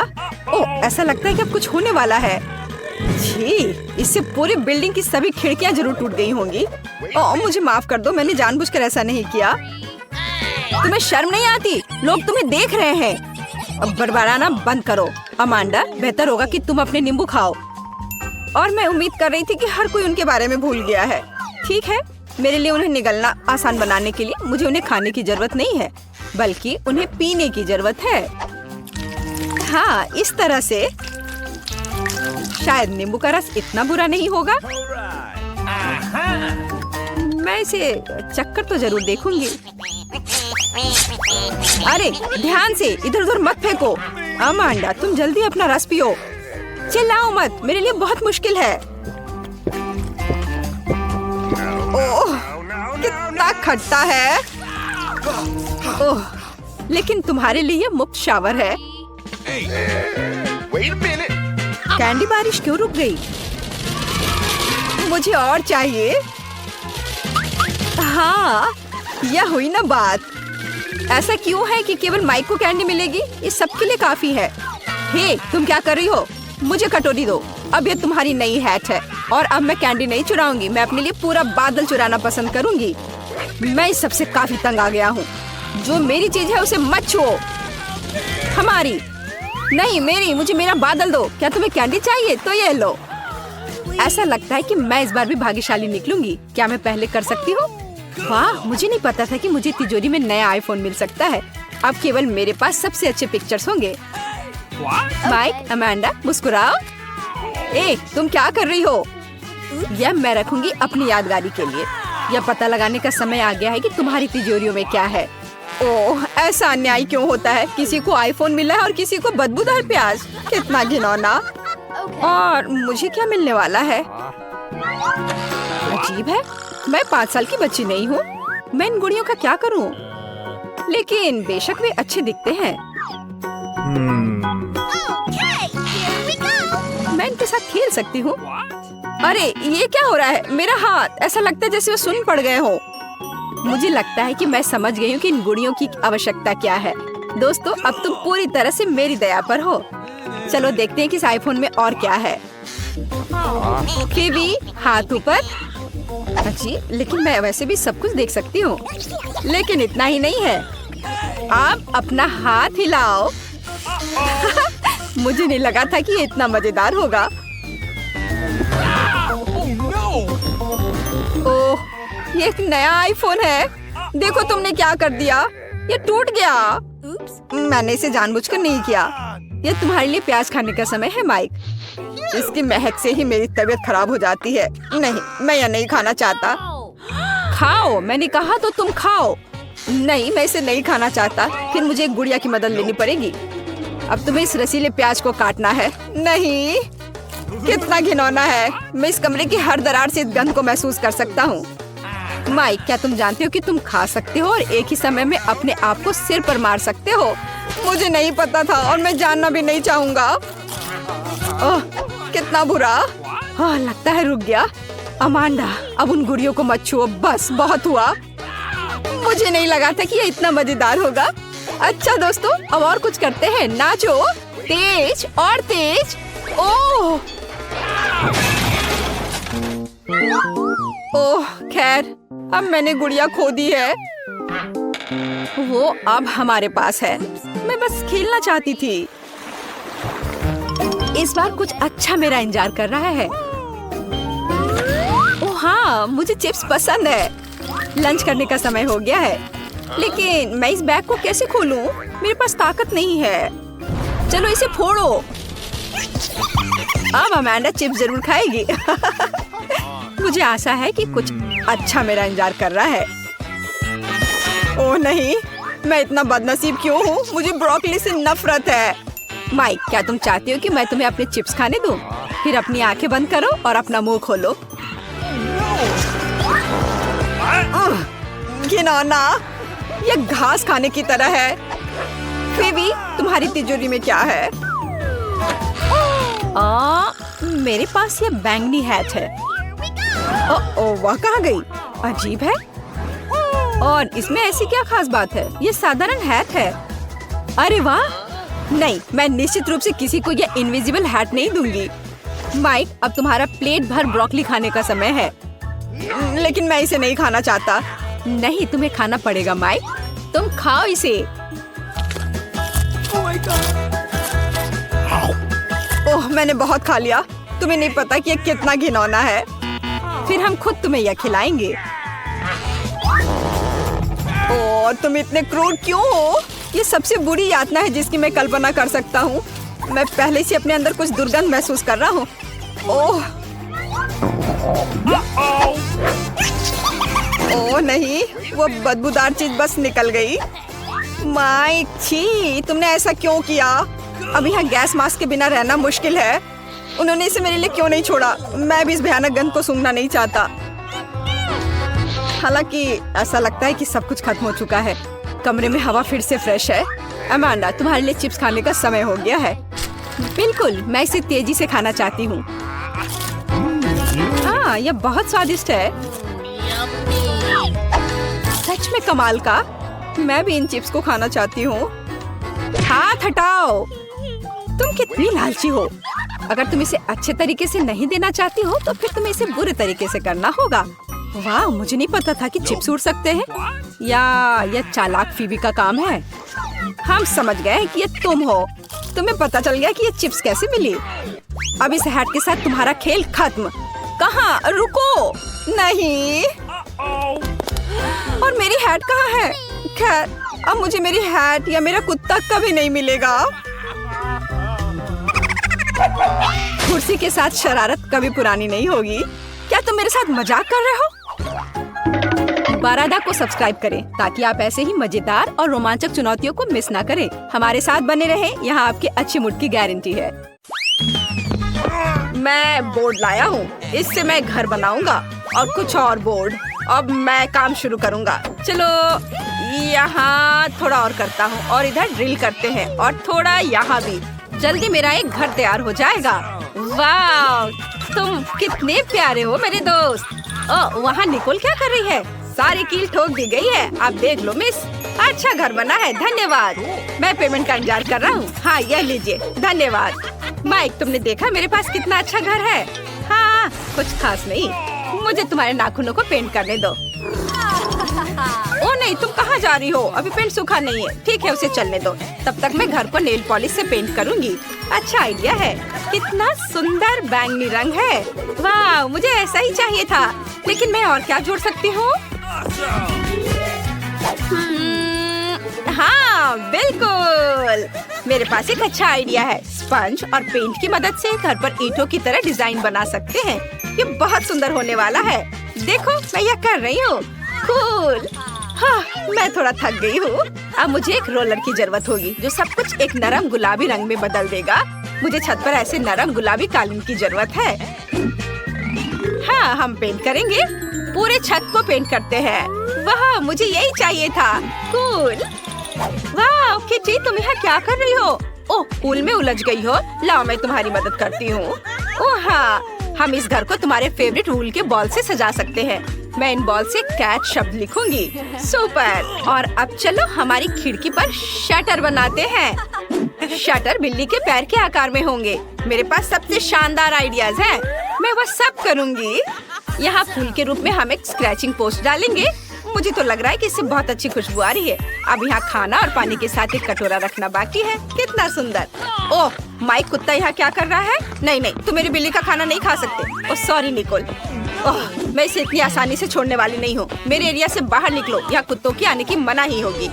ओह, ऐसा लगता है कि अब कुछ होने वाला है। छी, इससे पूरी बिल्डिंग की सभी खिड़कियां जरूर टूट गई होंगी। ओह, मुझे माफ कर दो, मैंने जानबूझकर ऐसा नहीं किया। तुम्हें शर्म नहीं आती? लोग तुम्हें देख रहे हैं। अब बड़बड़ाना बंद करो। अमांडा, बेहतर होगा कि तुम अपने नींबू खाओ। और मैं उम्मीद कर रही थी कि हर कोई उनके बारे में भूल गया है। ठीक है, मेरे लिए उन्हें निगलना आसान बनाने के लिए मुझे उन्हें खाने की जरूरत नहीं है, बल्कि उन्हें पीने की जरूरत है। हाँ, इस तरह से शायद नींबू का रस इतना बुरा नहीं होगा। मैं इसे चक्कर तो जरूर देखूंगी। अरे ध्यान से, इधर उधर मत फेंको। अमांडा, तुम जल्दी अपना रस पियो। चिल्लाओ मत, मेरे लिए बहुत मुश्किल है। ओह, कितना खट्टा है। ओह, लेकिन तुम्हारे लिए मुफ्त शावर है। कैंडी बारिश क्यों रुक गई? मुझे और चाहिए। हाँ, यह हुई ना बात। ऐसा क्यों है कि केवल माइक को कैंडी मिलेगी? ये सबके लिए काफी है। हे, तुम क्या कर रही हो? मुझे कटोरी दो। अब ये तुम्हारी नई हैट है और अब मैं कैंडी नहीं चुराऊंगी। मैं अपने लिए पूरा बादल चुराना पसंद करूंगी। मैं इस सबसे काफी तंग आ गया हूँ। जो मेरी चीज है उसे मत छुओ। हमारी नहीं, मेरी। मुझे मेरा बादल दो। क्या तुम्हें कैंडी चाहिए? तो ये लो। ऐसा लगता है कि मैं इस बार भी भाग्यशाली निकलूंगी। क्या मैं पहले कर सकती हूँ? वाह, मुझे नहीं पता था कि मुझे तिजोरी में नया आईफोन मिल सकता है। अब केवल मेरे पास सबसे अच्छे पिक्चर्स होंगे। Mic, Amanda, मुस्कुराओ। ए, तुम क्या कर रही हो? यह मैं रखूंगी अपनी यादगारी के लिए। यह पता लगाने का समय आ गया है कि तुम्हारी तिजोरियों में क्या है। ओह, ऐसा अन्याय क्यों होता है? किसी को आईफोन मिला है और किसी को बदबूदार प्याज। कितना घिनौना। और मुझे क्या मिलने वाला है? अजीब है, मैं 5 साल की बच्ची नहीं हूँ। मैं इन गुड़ियों का क्या करूँ? लेकिन बेशक वे अच्छे दिखते हैं। मैं इनके साथ खेल सकती हूँ। अरे, ये क्या हो रहा है? मेरा हाथ, ऐसा लगता है जैसे वो सुन्न पड़ गए हो। मुझे लगता है कि मैं समझ गई हूँ कि इन गुड़ियों की आवश्यकता क्या है। दोस्तों, अब तुम पूरी तरह से मेरी दया पर हो। चलो देखते हैं कि इस आईफोन में और क्या है। फिवी, हाथ ऊपर। अच्छी, लेकिन मैं वैसे भी सब कुछ देख सकती हूँ। लेकिन इतना ही नहीं है। आप अपना हाथ हिलाओ। मुझे नहीं लगा था कि ये इतना मजेदार होगा। ओह, ये एक नया आईफोन है। देखो तुमने क्या कर दिया, ये टूट गया। मैंने इसे जानबूझकर नहीं किया। ये तुम्हारे लिए प्याज खाने का समय है माइक। इसकी महक से ही मेरी तबीयत खराब हो जाती है। नहीं, मैं यह नहीं खाना चाहता। खाओ, मैंने कहा तो तुम खाओ। नहीं, मैं इसे नहीं खाना चाहता। फिर मुझे एक गुड़िया की मदद लेनी पड़ेगी। अब तुम्हें इस रसीले प्याज को काटना है। नहीं, कितना घिनौना है। मैं इस कमरे की हर दरार से इस गंध को महसूस कर सकता हूँ। माइक, क्या तुम जानते हो कि तुम खा सकते हो और एक ही समय में अपने आप को सिर पर मार सकते हो? मुझे नहीं पता था और मैं जानना भी नहीं चाहूँगा। ओह, कितना बुरा। हाँ, लगता है रुक गया। अमांडा, अब उन गुड़ियों को मत छुओ, बस बहुत हुआ। मुझे नहीं लगा था कि ये इतना मजेदार होगा। अच्छा दोस्तों, अब और कुछ करते हैं। नाचो, तेज और तेज। ओह ओह, खैर अब मैंने गुड़िया खो दी है। वो अब हमारे पास है। मैं बस खेलना चाहती थी। इस बार कुछ अच्छा मेरा इंतजार कर रहा है। ओह हाँ, मुझे चिप्स पसंद है। लंच करने का समय हो गया है, लेकिन मैं इस बैग को कैसे खोलूं? मेरे पास ताकत नहीं है। चलो इसे फोड़ो। अब अमांडा चिप्स जरूर खाएगी। मुझे आशा है कि कुछ अच्छा मेरा इंतजार कर रहा है। ओह नहीं, मैं इतना बदनसीब क्यों हूँ? मुझे ब्रोकली से नफरत है। माइक, क्या तुम चाहती हो कि मैं तुम्हें अपने चिप्स खाने दूं? फिर अपनी आंखें बंद करो और अपना मुंह खोलो। घिनौना, ये घास खाने की तरह है। फेबी, तुम्हारी तिजोरी में क्या है? मेरे पास ये बैंगनी हैट है। ओह, वह कहाँ गई? अजीब है। और इसमें ऐसी क्या खास बात है? ये साधारण हैट है। अरे वाह! नहीं, मैं निश्चित रूप से किसी को ये इनविजिबल हैट नहीं दूंगी। माइक, अब तुम्हारा प्लेट भर ब्रोकली खाने का समय है। लेकिन मैं इसे नहीं खाना चाहता। नहीं, तुम्हें खाना पड़ेगा माइक। तुम खाओ इसे। ओह, मैंने बहुत खा लिया। तुम्हें नहीं पता कि ये कितना घिनौना है। फिर हम खुद तुम्हें यह खिलाएंगे। ओह, तुम इतने क्रूर क्यों हो? ये सबसे बुरी यातना है जिसकी मैं कल्पना कर सकता हूँ। मैं पहले से अपने अंदर कुछ दुर्गंध महसूस कर रहा हूँ। ओह ओह नहीं, वो बदबूदार चीज बस निकल गई। माइक, छी, तुमने ऐसा क्यों किया? अब यहाँ गैस मास्क के बिना रहना मुश्किल है। उन्होंने इसे मेरे लिए क्यों नहीं छोड़ा? मैं भी इस भयानक गंध को सूंघना नहीं चाहता। हालांकि ऐसा लगता है कि सब कुछ खत्म हो चुका है। कमरे में हवा फिर से फ्रेश है। अमांडा, तुम्हारे लिए चिप्स खाने का समय हो गया है। बिल्कुल, मैं इसे तेजी से खाना चाहती हूँ। हाँ, यह बहुत स्वादिष्ट है। सच में कमाल का। मैं भी इन चिप्स को खाना चाहती हूँ। हाथ हटाओ। तुम कितनी लालची हो। अगर तुम इसे अच्छे तरीके से नहीं देना चाहती हो तो फिर तुम्हें इसे बुरे तरीके से करना होगा। वाह, मुझे नहीं पता था कि चिप्स उड़ सकते हैं। या यह चालाक फीबी का काम है। हम समझ गए कि ये तुम हो। तुम्हें पता चल गया कि ये चिप्स कैसे मिली। अब इस हैट के साथ तुम्हारा खेल खत्म। कहाँ? रुको। नहीं। और मेरी हैट कहाँ है? खैर, अब मुझे मेरी हैट या मेरा कुत्ता कभी नहीं मिलेगा। कुर्सी के साथ शरारत कभी पुरानी नहीं होगी। क्या तुम मेरे साथ मजाक कर रहे हो? बारादा को सब्सक्राइब करें ताकि आप ऐसे ही मजेदार और रोमांचक चुनौतियों को मिस ना करें। हमारे साथ बने रहें, यहाँ आपके अच्छे मूड की गारंटी है। मैं बोर्ड लाया हूँ। इससे मैं घर बनाऊंगा और कुछ और बोर्ड। अब मैं काम शुरू करूँगा। चलो यहाँ थोड़ा और करता हूँ और इधर ड्रिल करते हैं और थोड़ा यहाँ भी। जल्दी मेरा एक घर तैयार हो जाएगा। वाह, तुम कितने प्यारे हो मेरे दोस्त। ओह, वहाँ निकोल क्या कर रही है? सारी कील ठोक दी गई है। आप देख लो मिस, अच्छा घर बना है। धन्यवाद। मैं पेमेंट का इंतजार कर रहा हूँ। हाँ, यह लीजिए। धन्यवाद। माइक, तुमने देखा मेरे पास कितना अच्छा घर है? हाँ, कुछ खास नहीं। मुझे तुम्हारे नाखूनों को पेंट करने दो। ओह नहीं, तुम कहाँ जा रही हो? अभी पेंट सूखा नहीं है। ठीक है, उसे चलने दो। तब तक मैं घर को नेल पॉलिश से पेंट करूँगी। अच्छा आइडिया है। कितना सुंदर बैंगनी रंग है। वाह, मुझे ऐसा ही चाहिए था। लेकिन मैं और क्या जोड़ सकती हूँ? हाँ बिल्कुल, मेरे पास एक अच्छा आइडिया है। स्पंज और पेंट की मदद से घर पर ईंटों की तरह डिजाइन बना सकते हैं। ये बहुत सुंदर होने वाला है। देखो, मैं यह कर रही हूँ। कूल। हाँ, मैं थोड़ा थक गई हूँ। अब मुझे एक रोलर की जरूरत होगी जो सब कुछ एक नरम गुलाबी रंग में बदल देगा। मुझे छत पर ऐसे नरम गुलाबी कालीन की जरूरत है। हाँ, हम पेंट करेंगे। पूरे छत को पेंट करते हैं। वाह, मुझे यही चाहिए था। कूल। वाह किटी, तुम यहाँ क्या कर रही हो? ओह, पूल में उलझ गई हो। लाओ, मैं तुम्हारी मदद करती हूँ। ओह हाँ, हम इस घर को तुम्हारे फेवरेट वूल के बॉल से सजा सकते हैं। मैं इन बॉल से कैट शब्द लिखूंगी। सुपर। और अब चलो हमारी खिड़की पर शटर बनाते हैं। शटर बिल्ली के पैर के आकार में होंगे। मेरे पास सबसे शानदार आइडियाज हैं। मैं वो सब करूँगी। यहाँ फूल के रूप में हम एक स्क्रैचिंग पोस्ट डालेंगे। मुझे तो लग रहा है कि इससे बहुत अच्छी खुशबू आ रही है। अब यहाँ खाना और पानी के साथ एक कटोरा रखना बाकी है। कितना सुंदर। ओह, माइक कुत्ता यहाँ क्या कर रहा है? नहीं नहीं, तुम मेरी बिल्ली का खाना नहीं खा सकते। Oh sorry Nicol. ओह, मैं इसे इतनी आसानी से छोड़ने वाली नहीं हूँ। मेरे एरिया से बाहर निकलो, यहाँ कुत्तों की आने की मनाही होगी।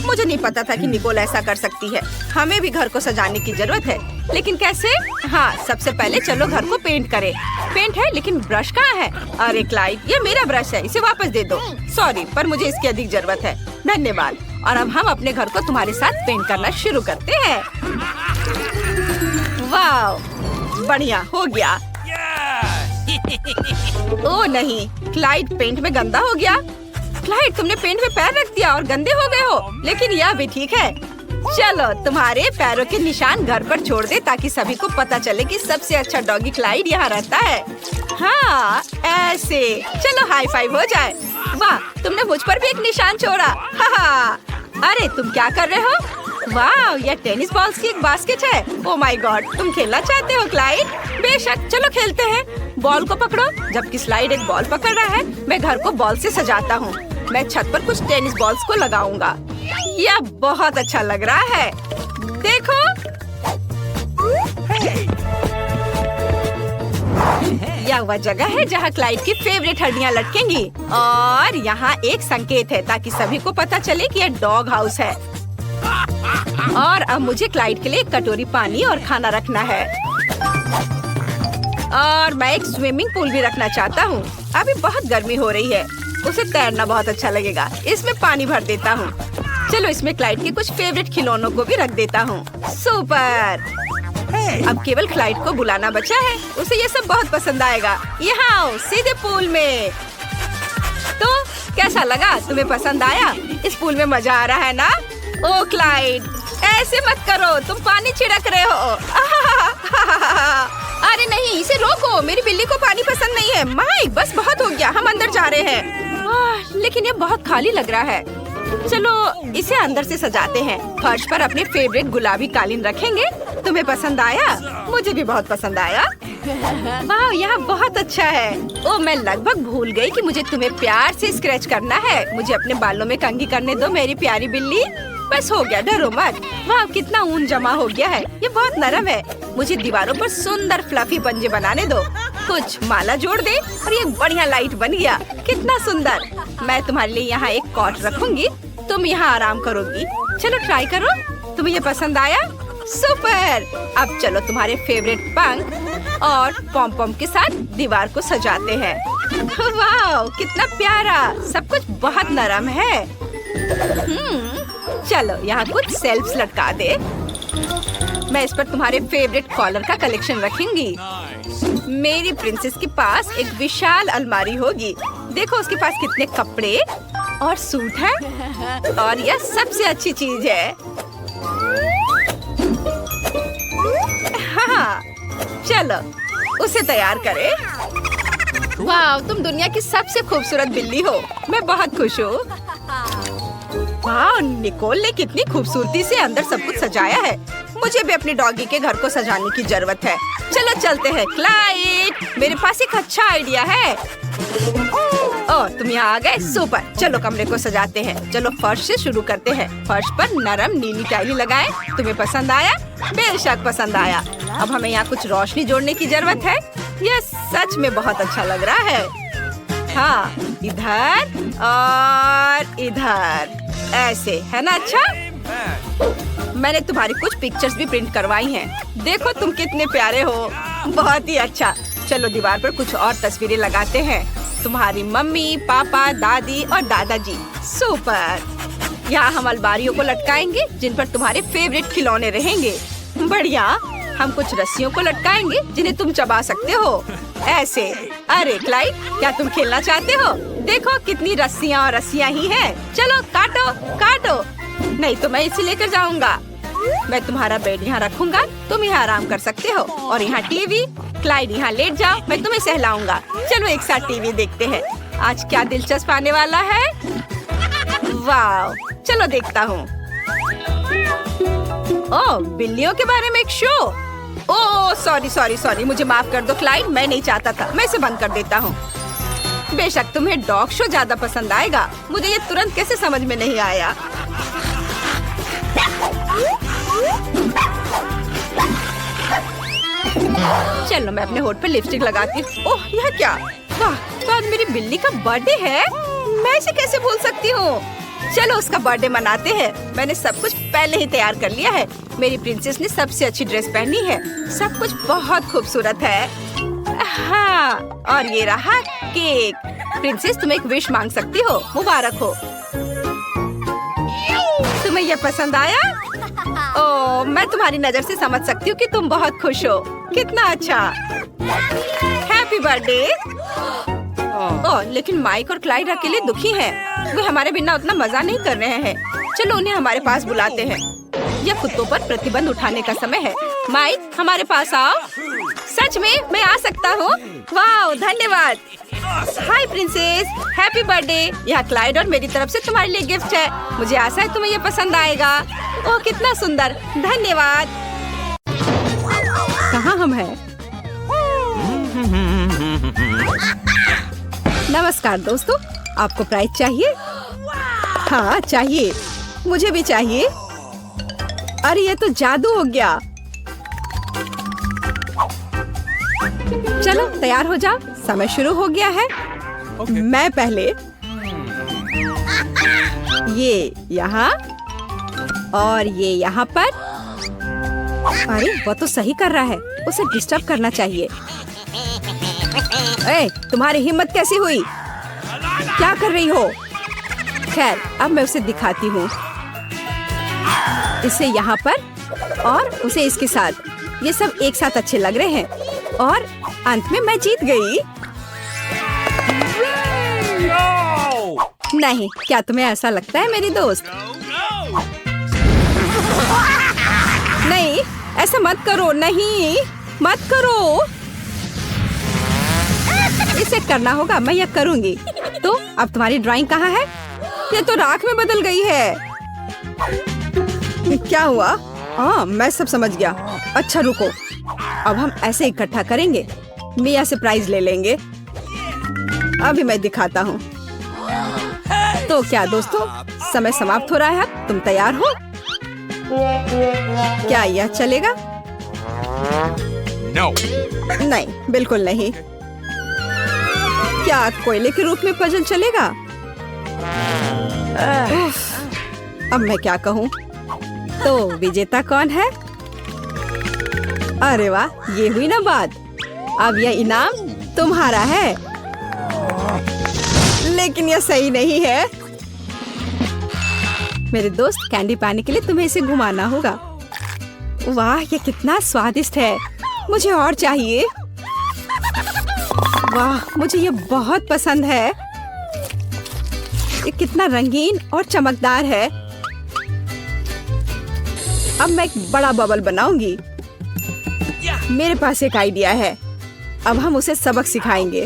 मुझे नहीं पता था कि निकोल ऐसा कर सकती है। हमें भी घर को सजाने की जरूरत है, लेकिन कैसे? हाँ, सबसे पहले चलो घर को पेंट करें। पेंट है, लेकिन ब्रश कहाँ है? अरे क्लाइड, ये मेरा ब्रश है, इसे वापस दे दो। सॉरी, पर मुझे इसकी अधिक जरूरत है। धन्यवाद। और अब हम अपने घर को तुम्हारे साथ पेंट करना शुरू करते हैं। वाह, बढ़िया हो गया। ओह नहीं, क्लाइड पेंट में गंदा हो गया। क्लाइड, तुमने पेंट में पैर रख दिया और गंदे हो गए हो। लेकिन यह भी ठीक है। चलो, तुम्हारे पैरों के निशान घर पर छोड़ दे ताकि सभी को पता चले कि सबसे अच्छा डॉगी क्लाइड यहाँ रहता है। हाँ, ऐसे। चलो हाई फाइव हो जाए। वाह, तुमने मुझ पर भी एक निशान छोड़ा। हाँ। अरे तुम क्या कर रहे हो? वाह, यह टेनिस बॉल्स की एक बास्केट है। ओह माय गॉड, तुम खेलना चाहते हो क्लाइड? बेशक, चलो खेलते हैं। बॉल को पकड़ो। जबकि स्लाइड एक बॉल पकड़ रहा है, मैं घर को बॉल से सजाता हूँ। मैं छत पर कुछ टेनिस बॉल्स को लगाऊंगा। यह बहुत अच्छा लग रहा है। देखो, यह वह जगह है जहाँ क्लाइड की फेवरेट हड्डियाँ लटकेंगी। और यहाँ एक संकेत है ताकि सभी को पता चले कि यह डॉग हाउस है। और अब मुझे क्लाइड के लिए एक कटोरी पानी और खाना रखना है। और मैं एक स्विमिंग पूल भी रखना चाहता हूँ। अभी बहुत गर्मी हो रही है, उसे तैरना बहुत अच्छा लगेगा। इसमें पानी भर देता हूँ। चलो, इसमें क्लाइड के कुछ फेवरेट खिलौनों को भी रख देता हूँ। सुपर। अब केवल क्लाइड को बुलाना बचा है। उसे ये सब बहुत पसंद आएगा। यहाँ आओ, सीधे पूल में। तो कैसा लगा? तुम्हें पसंद आया? इस पूल में मजा आ रहा है ना? ओ क्लाइड, ऐसे मत करो, तुम पानी छिड़क रहे हो। अरे नहीं, इसे रोको। मेरी बिल्ली को पानी पसंद नहीं है। माइक, बस बहुत हो गया, हम अंदर जा रहे हैं। लेकिन ये बहुत खाली लग रहा है। चलो इसे अंदर से सजाते हैं। फर्श पर अपने फेवरेट गुलाबी कालीन रखेंगे। तुम्हें पसंद आया? मुझे भी बहुत पसंद आया। वाह, यहाँ बहुत अच्छा है। ओ, मैं लगभग भूल गई कि मुझे तुम्हें प्यार से स्क्रैच करना है। मुझे अपने बालों में कंघी करने दो मेरी प्यारी बिल्ली। बस हो गया, डरो मत। वाह, कितना ऊन जमा हो गया है। ये बहुत नरम है। मुझे दीवारों पर सुंदर फ्लफी पंजे बनाने दो। कुछ माला जोड़ दे और ये बढ़िया लाइट बन गया। कितना सुंदर। मैं तुम्हारे लिए यहाँ एक कॉट रखूंगी। तुम यहाँ आराम करोगी। चलो ट्राई करो। तुम्हें ये पसंद आया? सुपर। अब चलो तुम्हारे फेवरेट पंख और पॉम पॉम के साथ दीवार को सजाते हैं। वाह, कितना प्यारा। सब कुछ बहुत नरम है। चलो यहाँ कुछ सेल्फ्स लटका दे। मैं इस पर तुम्हारे फेवरेट कॉलर का कलेक्शन रखूंगी। मेरी प्रिंसेस के पास एक विशाल अलमारी होगी। देखो उसके पास कितने कपड़े और सूट है। और यह सबसे अच्छी चीज है। हाँ, चलो उसे तैयार करें। वाह, तुम दुनिया की सबसे खूबसूरत बिल्ली हो। मैं बहुत खुश हूँ। वाह, निकोल ने कितनी खूबसूरती से अंदर सब कुछ सजाया है। मुझे भी अपने डॉगी के घर को सजाने की जरूरत है। चलो चलते हैं। क्लाइड, मेरे पास एक अच्छा आइडिया है। ओह, तुम यहाँ आ गए, सुपर। चलो कमरे को सजाते हैं। चलो फर्श से शुरू करते हैं। फर्श पर नरम नीली टाइली लगाएं। तुम्हें पसंद आया? बेशक पसंद आया। अब हमें यहाँ कुछ रोशनी जोड़ने की जरूरत है। यह सच में बहुत अच्छा लग रहा है। हाँ, इधर और इधर, ऐसे है ना? अच्छा, मैंने तुम्हारी कुछ पिक्चर्स भी प्रिंट करवाई हैं। देखो तुम कितने प्यारे हो। बहुत ही अच्छा। चलो दीवार पर कुछ और तस्वीरें लगाते हैं। तुम्हारी मम्मी, पापा, दादी और दादाजी। सुपर। यहाँ हम अलमारियों को लटकाएंगे जिन पर तुम्हारे फेवरेट खिलौने रहेंगे। बढ़िया। हम कुछ रस्सियों को लटकाएंगे जिन्हें तुम चबा सकते हो, ऐसे। अरे क्लाइड, क्या तुम खेलना चाहते हो? देखो कितनी रस्सियाँ और रस्सियाँ ही हैं। चलो काटो काटो। नहीं तो मैं इसे लेकर जाऊंगा। मैं तुम्हारा बेड यहाँ रखूंगा, तुम यहाँ आराम कर सकते हो। और यहाँ टीवी। क्लाइड यहाँ लेट जाओ, मैं तुम्हें सहलाऊंगा। चलो एक साथ टीवी देखते हैं। आज क्या दिलचस्प आने वाला है? वाह, चलो देखता हूँ। ओह, बिल्लियों के बारे में एक show. Oh sorry sorry sorry, मुझे माफ कर दो क्लाइड, मैं नहीं चाहता था। मैं इसे बंद कर देता हूँ। बेशक तुम्हें डॉग शो ज्यादा पसंद आएगा। मुझे ये तुरंत कैसे समझ में नहीं आया। चलो मैं अपने होठ पर लिपस्टिक लगाती हूँ। ओह, यह क्या? वाह, तो आज मेरी बिल्ली का बर्थडे है। मैं इसे कैसे भूल सकती हूँ? चलो उसका बर्थडे मनाते हैं। मैंने सब कुछ पहले ही तैयार कर लिया है। मेरी प्रिंसेस ने सबसे अच्छी ड्रेस पहनी है। सब कुछ बहुत खूबसूरत है। हाँ, और ये रहा केक। प्रिंसेस, तुम एक विश मांग सकती हो। मुबारक हो। तुम्हें यह पसंद आया? ओह, मैं तुम्हारी नजर से समझ सकती हूँ कि तुम बहुत खुश हो। कितना अच्छा। Happy birthday. ओह, लेकिन माइक और क्लाइड अकेले दुखी हैं। वे हमारे बिना उतना मजा नहीं कर रहे हैं। चलो उन्हें हमारे पास बुलाते हैं। यह कुत्तों पर प्रतिबंध उठाने का समय है। माइक, हमारे पास आओ। सच में मैं आ सकता हूँ? वाह, धन्यवाद। हाय प्रिंसेस, हैप्पी बर्थडे। यह क्लाइड और मेरी तरफ से तुम्हारे लिए गिफ्ट है। मुझे आशा है तुम्हें यह पसंद आएगा। ओह कितना सुंदर, धन्यवाद। कहाँ हम हैं? नमस्कार दोस्तों, आपको प्राइज चाहिए? हाँ चाहिए, मुझे भी चाहिए। अरे ये तो जादू हो गया। चलो तैयार हो जाओ, समय शुरू हो गया है। मैं पहले ये यहाँ और ये यहाँ पर। अरे वो तो सही कर रहा है, उसे डिस्टर्ब करना चाहिए। ए, तुम्हारी हिम्मत कैसी हुई? क्या कर रही हो? खैर, अब मैं उसे दिखाती हूँ। इसे यहाँ पर और उसे इसके साथ। ये सब एक साथ अच्छे लग रहे हैं और अंत में मैं जीत गई। नहीं, क्या तुम्हें ऐसा लगता है मेरी दोस्त? नहीं, ऐसा मत करो। नहीं, मत करो। इसे करना होगा, मैं यह करूंगी। तो अब तुम्हारी ड्राइंग कहाँ है? ये तो राख में बदल गई है। क्या हुआ? हाँ, मैं सब समझ गया। अच्छा रुको, अब हम ऐसे इकट्ठा करेंगे। मिया से प्राइज ले लेंगे। अभी मैं दिखाता हूँ। तो क्या दोस्तों, समय समाप्त हो रहा है। अब तुम तैयार हो? क्या यह चलेगा? No. नहीं, बिल्कुल नहीं। क्या कोयले के रूप में पजल चलेगा? अब मैं क्या कहूँ? तो विजेता कौन है? अरे वाह, ये हुई ना बात। अब यह इनाम तुम्हारा है। लेकिन यह सही नहीं है। मेरे दोस्त, कैंडी पाने के लिए तुम्हें इसे घुमाना होगा। वाह, ये कितना स्वादिष्ट है। मुझे और चाहिए। वाह, मुझे ये बहुत पसंद है। ये कितना रंगीन और चमकदार है। अब मैं एक बड़ा बबल बनाऊंगी। मेरे पास एक आइडिया है। अब हम उसे सबक सिखाएंगे।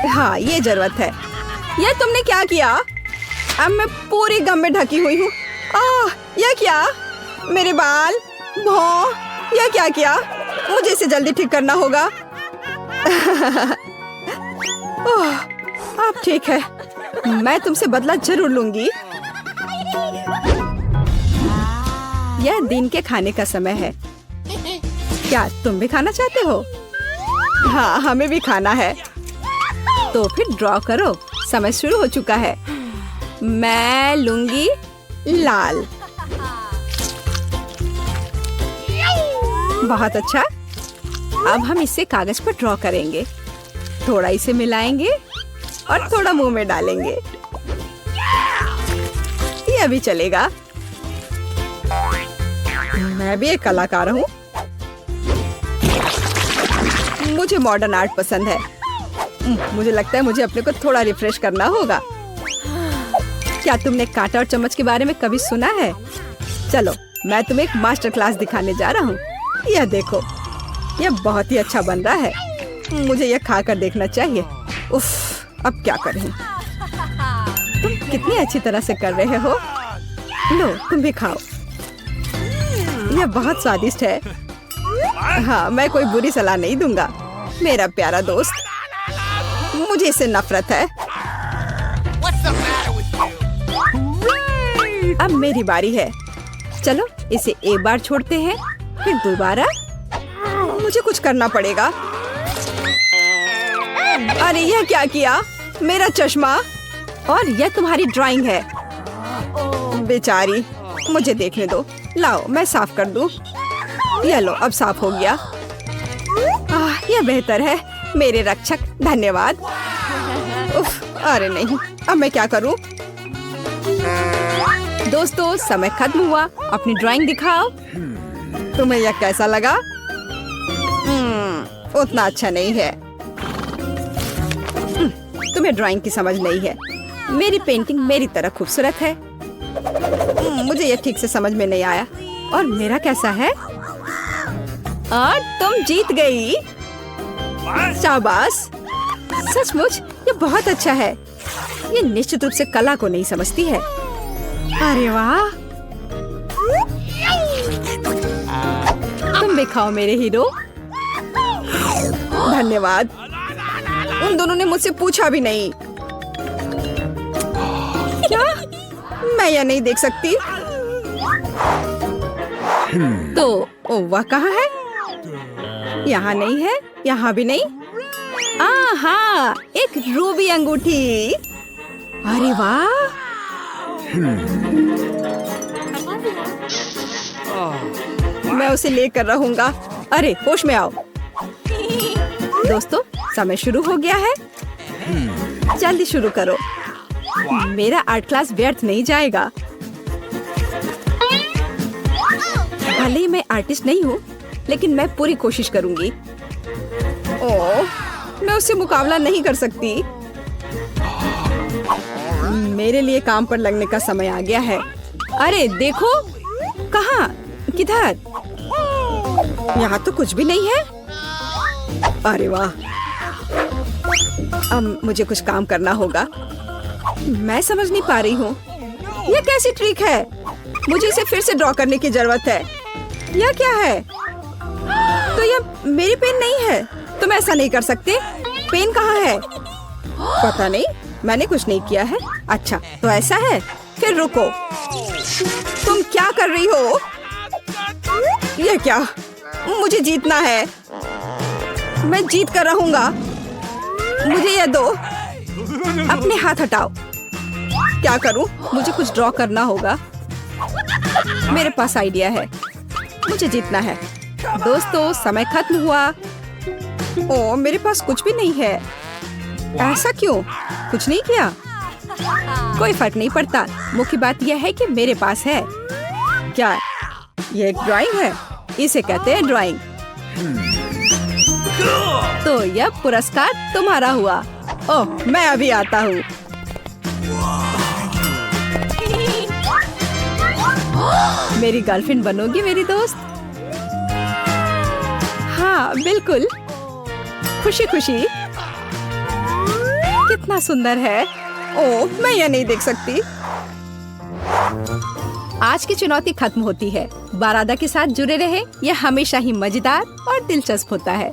हाँ, ये जरूरत है। ये तुमने क्या किया? अब मैं पूरी गम में ढकी हुई हूँ। यह क्या? मेरे बाल, भौं, यह क्या किया? मुझे इसे जल्दी ठीक करना होगा। ओह, अब ठीक है, मैं तुमसे बदला जरूर लूंगी। यह दिन के खाने का समय है। क्या तुम भी खाना चाहते हो? हाँ, हमें भी खाना है। तो फिर ड्रॉ करो, समय शुरू हो चुका है। मैं लूंगी लाल। बहुत अच्छा। अब हम इससे कागज पर ड्रॉ करेंगे। थोड़ा इसे मिलाएंगे और थोड़ा मुंह में डालेंगे। ये भी चलेगा। मैं भी एक कलाकार हूँ। मुझे मॉडर्न आर्ट पसंद है। मुझे लगता है मुझे अपने को थोड़ा रिफ्रेश करना होगा। क्या तुमने कांटा और चम्मच के बारे में कभी सुना है? चलो, मैं तुम्हें एक मास्टर क्लास दिखाने जा रहा हूँ। यह देखो, यह बहुत ही अच्छा बन रहा है। मुझे यह खाकर देखना चाहिए। उफ, अब क्या करें? तुम कितनी अच्छी तरह से कर रहे हो। लो, तुम भी खाओ। यह बहुत स्वादिष्ट है। हाँ, मैं कोई बुरी सलाह नहीं दूंगा, मेरा प्यारा दोस्त। मुझे इससे नफरत है। अब मेरी बारी है। चलो, इसे एक बार छोड़ते हैं, फिर दोबारा। मुझे कुछ करना पड़ेगा। अरे यह क्या किया? मेरा चश्मा। और यह तुम्हारी ड्राइंग है। बेचारी, मुझे देखने दो। लाओ, मैं साफ कर दूं। यह लो, अब साफ हो गया। यह बेहतर है, मेरे रक्षक। धन्यवाद। उफ, अरे नहीं, अब मैं क्या करूं? दोस्तों, समय खत्म हुआ। अपनी ड्राइंग दिखाओ। तुम्हें यह कैसा लगा? उतना अच्छा नहीं है। तुम्हें ड्राइंग की समझ नहीं है। मेरी पेंटिंग मेरी तरह खूबसूरत है। मुझे यह ठीक से समझ में नहीं आया। और मेरा कैसा है? और तुम जीत गई। शाबाश। सचमुच ये बहुत अच्छा है। ये निश्चित रूप से कला को नहीं समझती है। अरे वाह, तुम भी खाओ मेरे हीरो। धन्यवाद। उन दोनों ने मुझसे पूछा भी नहीं। क्या? मैं यह नहीं देख सकती। तो वह कहाँ है? यहाँ नहीं है, यहाँ भी नहीं। हाँ, एक रूबी अंगूठी। अरे वाह। मैं उसे लेकर रहूंगा। अरे होश में आओ। दोस्तों, समय शुरू हो गया है। जल्दी शुरू करो। मेरा आर्ट क्लास व्यर्थ नहीं जाएगा। भले ही मैं आर्टिस्ट नहीं हूँ, लेकिन मैं पूरी कोशिश करूंगी। ओह, मैं उससे मुकाबला नहीं कर सकती। मेरे लिए काम पर लगने का समय आ गया है। अरे देखो, कहाँ? किधर? यहाँ तो कुछ भी नहीं है। अरे वाह, अब मुझे कुछ काम करना होगा। मैं समझ नहीं पा रही हूँ, यह कैसी ट्रिक है? मुझे इसे फिर से ड्रॉ करने की जरूरत है। यह क्या है? तो यह मेरी पेन नहीं है। तुम ऐसा नहीं कर सकते। पेन कहाँ है? पता नहीं, मैंने कुछ नहीं किया है। अच्छा, तो ऐसा है। फिर रुको, तुम क्या कर रही हो? यह क्या? मुझे जीतना है। मैं जीत कर रहूंगा। मुझे यह दो। अपने हाथ हटाओ। क्या करूं? मुझे कुछ ड्रॉ करना होगा। मेरे पास आइडिया है। मुझे जीतना है। दोस्तों, समय खत्म हुआ। ओह, मेरे पास कुछ भी नहीं है। ऐसा क्यों? कुछ नहीं किया? कोई फर्क नहीं पड़ता। मुख्य बात यह है कि मेरे पास है। क्या ये एक ड्राइंग है? इसे कहते हैं ड्राइंग। तो यह पुरस्कार तुम्हारा हुआ। ओह, मैं अभी आता हूँ। मेरी गर्लफ्रेंड बनोगी मेरी दोस्त? हाँ, बिल्कुल। खुशी खुशी। कितना सुंदर है। ओह, मैं यह नहीं देख सकती। आज की चुनौती खत्म होती है। बारादा के साथ जुड़े रहे, यह हमेशा ही मजेदार और दिलचस्प होता है।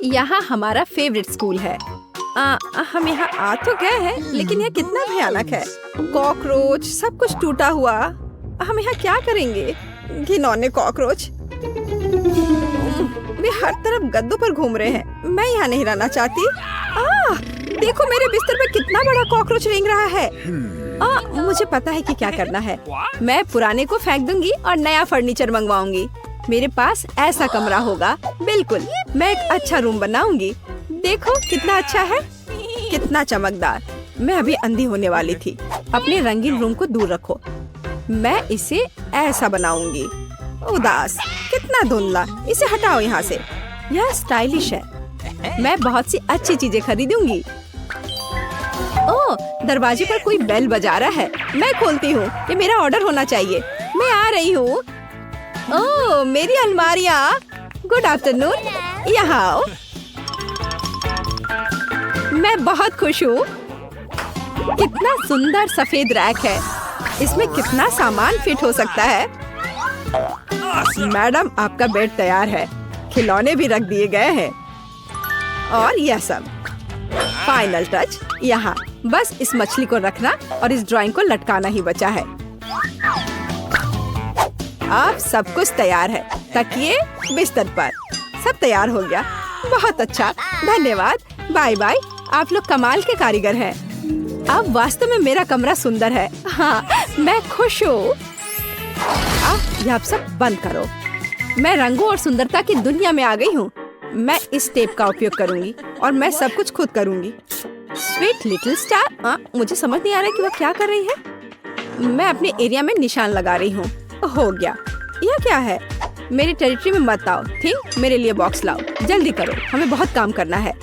यहाँ हमारा फेवरेट स्कूल है। हम यहाँ आ तो गए हैं, लेकिन यह कितना भयानक है। कॉकरोच, सब कुछ टूटा हुआ। हम यहाँ क्या करेंगे? घिनौने कॉकरोच, वे हर तरफ गद्दों पर घूम रहे हैं। मैं यहाँ नहीं रहना चाहती। देखो मेरे बिस्तर पे कितना बड़ा कॉकरोच रेंग रहा है। मुझे पता है कि क्या करना है। मैं पुराने को फेंक दूंगी और नया फर्नीचर मंगवाऊंगी। मेरे पास ऐसा कमरा होगा। बिल्कुल, मैं एक अच्छा रूम बनाऊंगी। देखो कितना अच्छा है, कितना चमकदार। मैं अभी अंधी होने वाली थी। अपने रंगीन रूम को दूर रखो। मैं इसे ऐसा बनाऊंगी। उदास, कितना धुंधला। इसे हटाओ यहाँ से। यह स्टाइलिश है। मैं बहुत सी अच्छी चीजें खरीदूंगी। ओह, दरवाजे पर कोई बेल बजा रहा है। मैं खोलती हूँ। ये मेरा ऑर्डर होना चाहिए। मैं आ रही हूँ। ओह, मेरी अलमारियाँ। गुड आफ्टरनून, यहाँ आओ। मैं बहुत खुश हूँ। कितना सुंदर सफेद रैक है। इसमें कितना सामान फिट हो सकता है। मैडम, आपका बेड तैयार है। खिलौने भी रख दिए गए हैं। और यह सब फाइनल टच यहाँ। बस इस मछली को रखना और इस ड्राइंग को लटकाना ही बचा है। अब सब कुछ तैयार है। तकिए, बिस्तर पर, सब तैयार हो गया। बहुत अच्छा, धन्यवाद। Bye bye. आप लोग कमाल के कारीगर हैं। अब वास्तव में मेरा कमरा सुंदर है। हाँ, मैं खुश हूँ। अब सब बंद करो। मैं रंगों और सुंदरता की दुनिया में आ गई हूँ। मैं इस टेप का उपयोग करूंगी और मैं सब कुछ खुद करूंगी। Sweet little star. मुझे समझ नहीं आ रहा कि वो क्या कर रही है। मैं अपने एरिया में निशान लगा रही हूँ। हो गया। यह क्या है? मेरी टेरिटरी में मत आओ। ठीक, मेरे लिए बॉक्स लाओ। जल्दी करो, हमें बहुत काम करना है।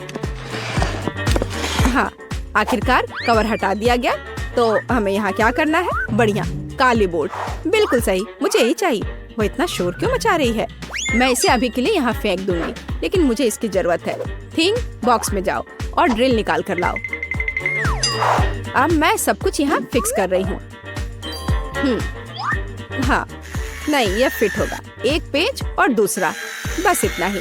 हाँ, आखिरकार कवर हटा दिया गया। तो हमें यहाँ क्या करना है? बढ़िया, काली बोर्ड। बिल्कुल सही, मुझे यही चाहिए। वो इतना शोर क्यों मचा रही है? मैं इसे अभी के लिए यहाँ फेंक दूंगी, लेकिन मुझे इसकी जरूरत है। थिंग, बॉक्स में जाओ और ड्रिल निकाल कर लाओ। अब मैं सब कुछ यहाँ फिक्स कर रही हूँ। हाँ, नहीं, यह फिट होगा। एक पेज और दूसरा, बस इतना ही।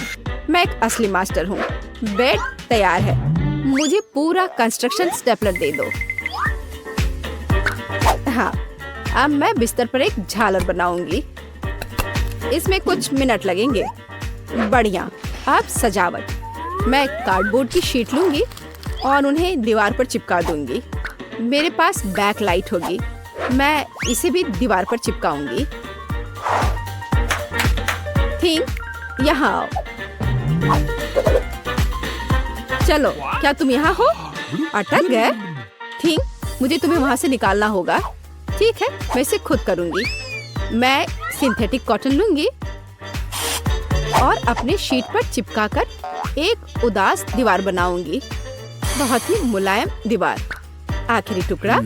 मैं एक असली मास्टर हूँ। बेड तैयार है। मुझे पूरा कंस्ट्रक्शन स्टेपलर दे दो। हाँ, अब मैं बिस्तर पर एक झालर बनाऊंगी। इसमें कुछ मिनट लगेंगे। बढ़िया। अब सजावट। मैं कार्डबोर्ड की शीट लूंगी और उन्हें दीवार पर चिपका दूंगी। मेरे पास बैक लाइट होगी। मैं इसे भी दीवार पर चिपकाऊंगी। थिंग, यहाँ आओ। चलो, क्या तुम यहाँ हो? अटक गए? थिंग, मुझे तुम्हें वहाँ से निकालना होगा। ठीक है, मैं इसे खुद करूंगी। मैं सिंथेटिक कॉटन लूंगी और अपने शीट पर चिपकाकर एक उदास दीवार बनाऊंगी। बहुत ही मुलायम दीवार। आखिरी टुकड़ा,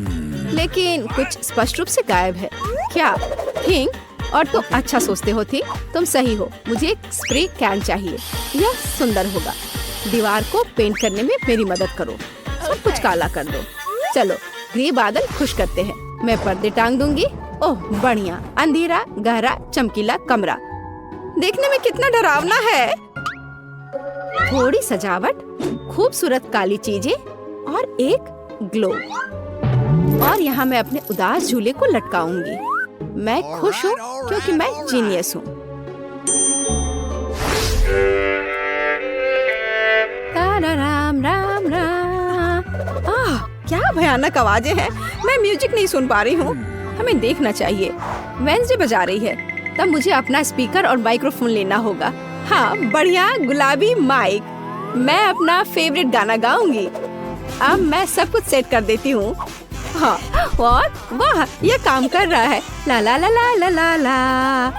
लेकिन कुछ स्पष्ट रूप से गायब है। क्या? थिंग, और तुम अच्छा सोचते हो। थी, तुम सही हो। मुझे एक स्प्रे कैन चाहिए। यह सुंदर होगा। दीवार को पेंट करने में मेरी मदद करो। सब कुछ काला कर दो। चलो, ग्रे बादल खुश करते हैं। मैं पर्दे टांग दूंगी। ओह, बढ़िया। अंधेरा, गहरा, चमकीला कमरा। देखने में कितना डरावना है। थोड़ी सजावट, खूबसूरत काली चीजें और एक ग्लो। और यहाँ मैं अपने उदास झूले को लटकाऊंगी। मैं खुश हूँ क्योंकि मैं जीनियस हूँ। राम राम राम। क्या भयानक आवाजें हैं। मैं म्यूजिक नहीं सुन पा रही हूँ। हमें देखना चाहिए। वेंसडे बजा रही है, तब मुझे अपना स्पीकर और माइक्रोफोन लेना होगा। हाँ, बढ़िया, गुलाबी माइक। मैं अपना फेवरेट गाना गाऊंगी। अब मैं सब कुछ सेट कर देती हूँ। हाँ, और वाह, ये काम कर रहा है। ला ला ला ला ला ला ला।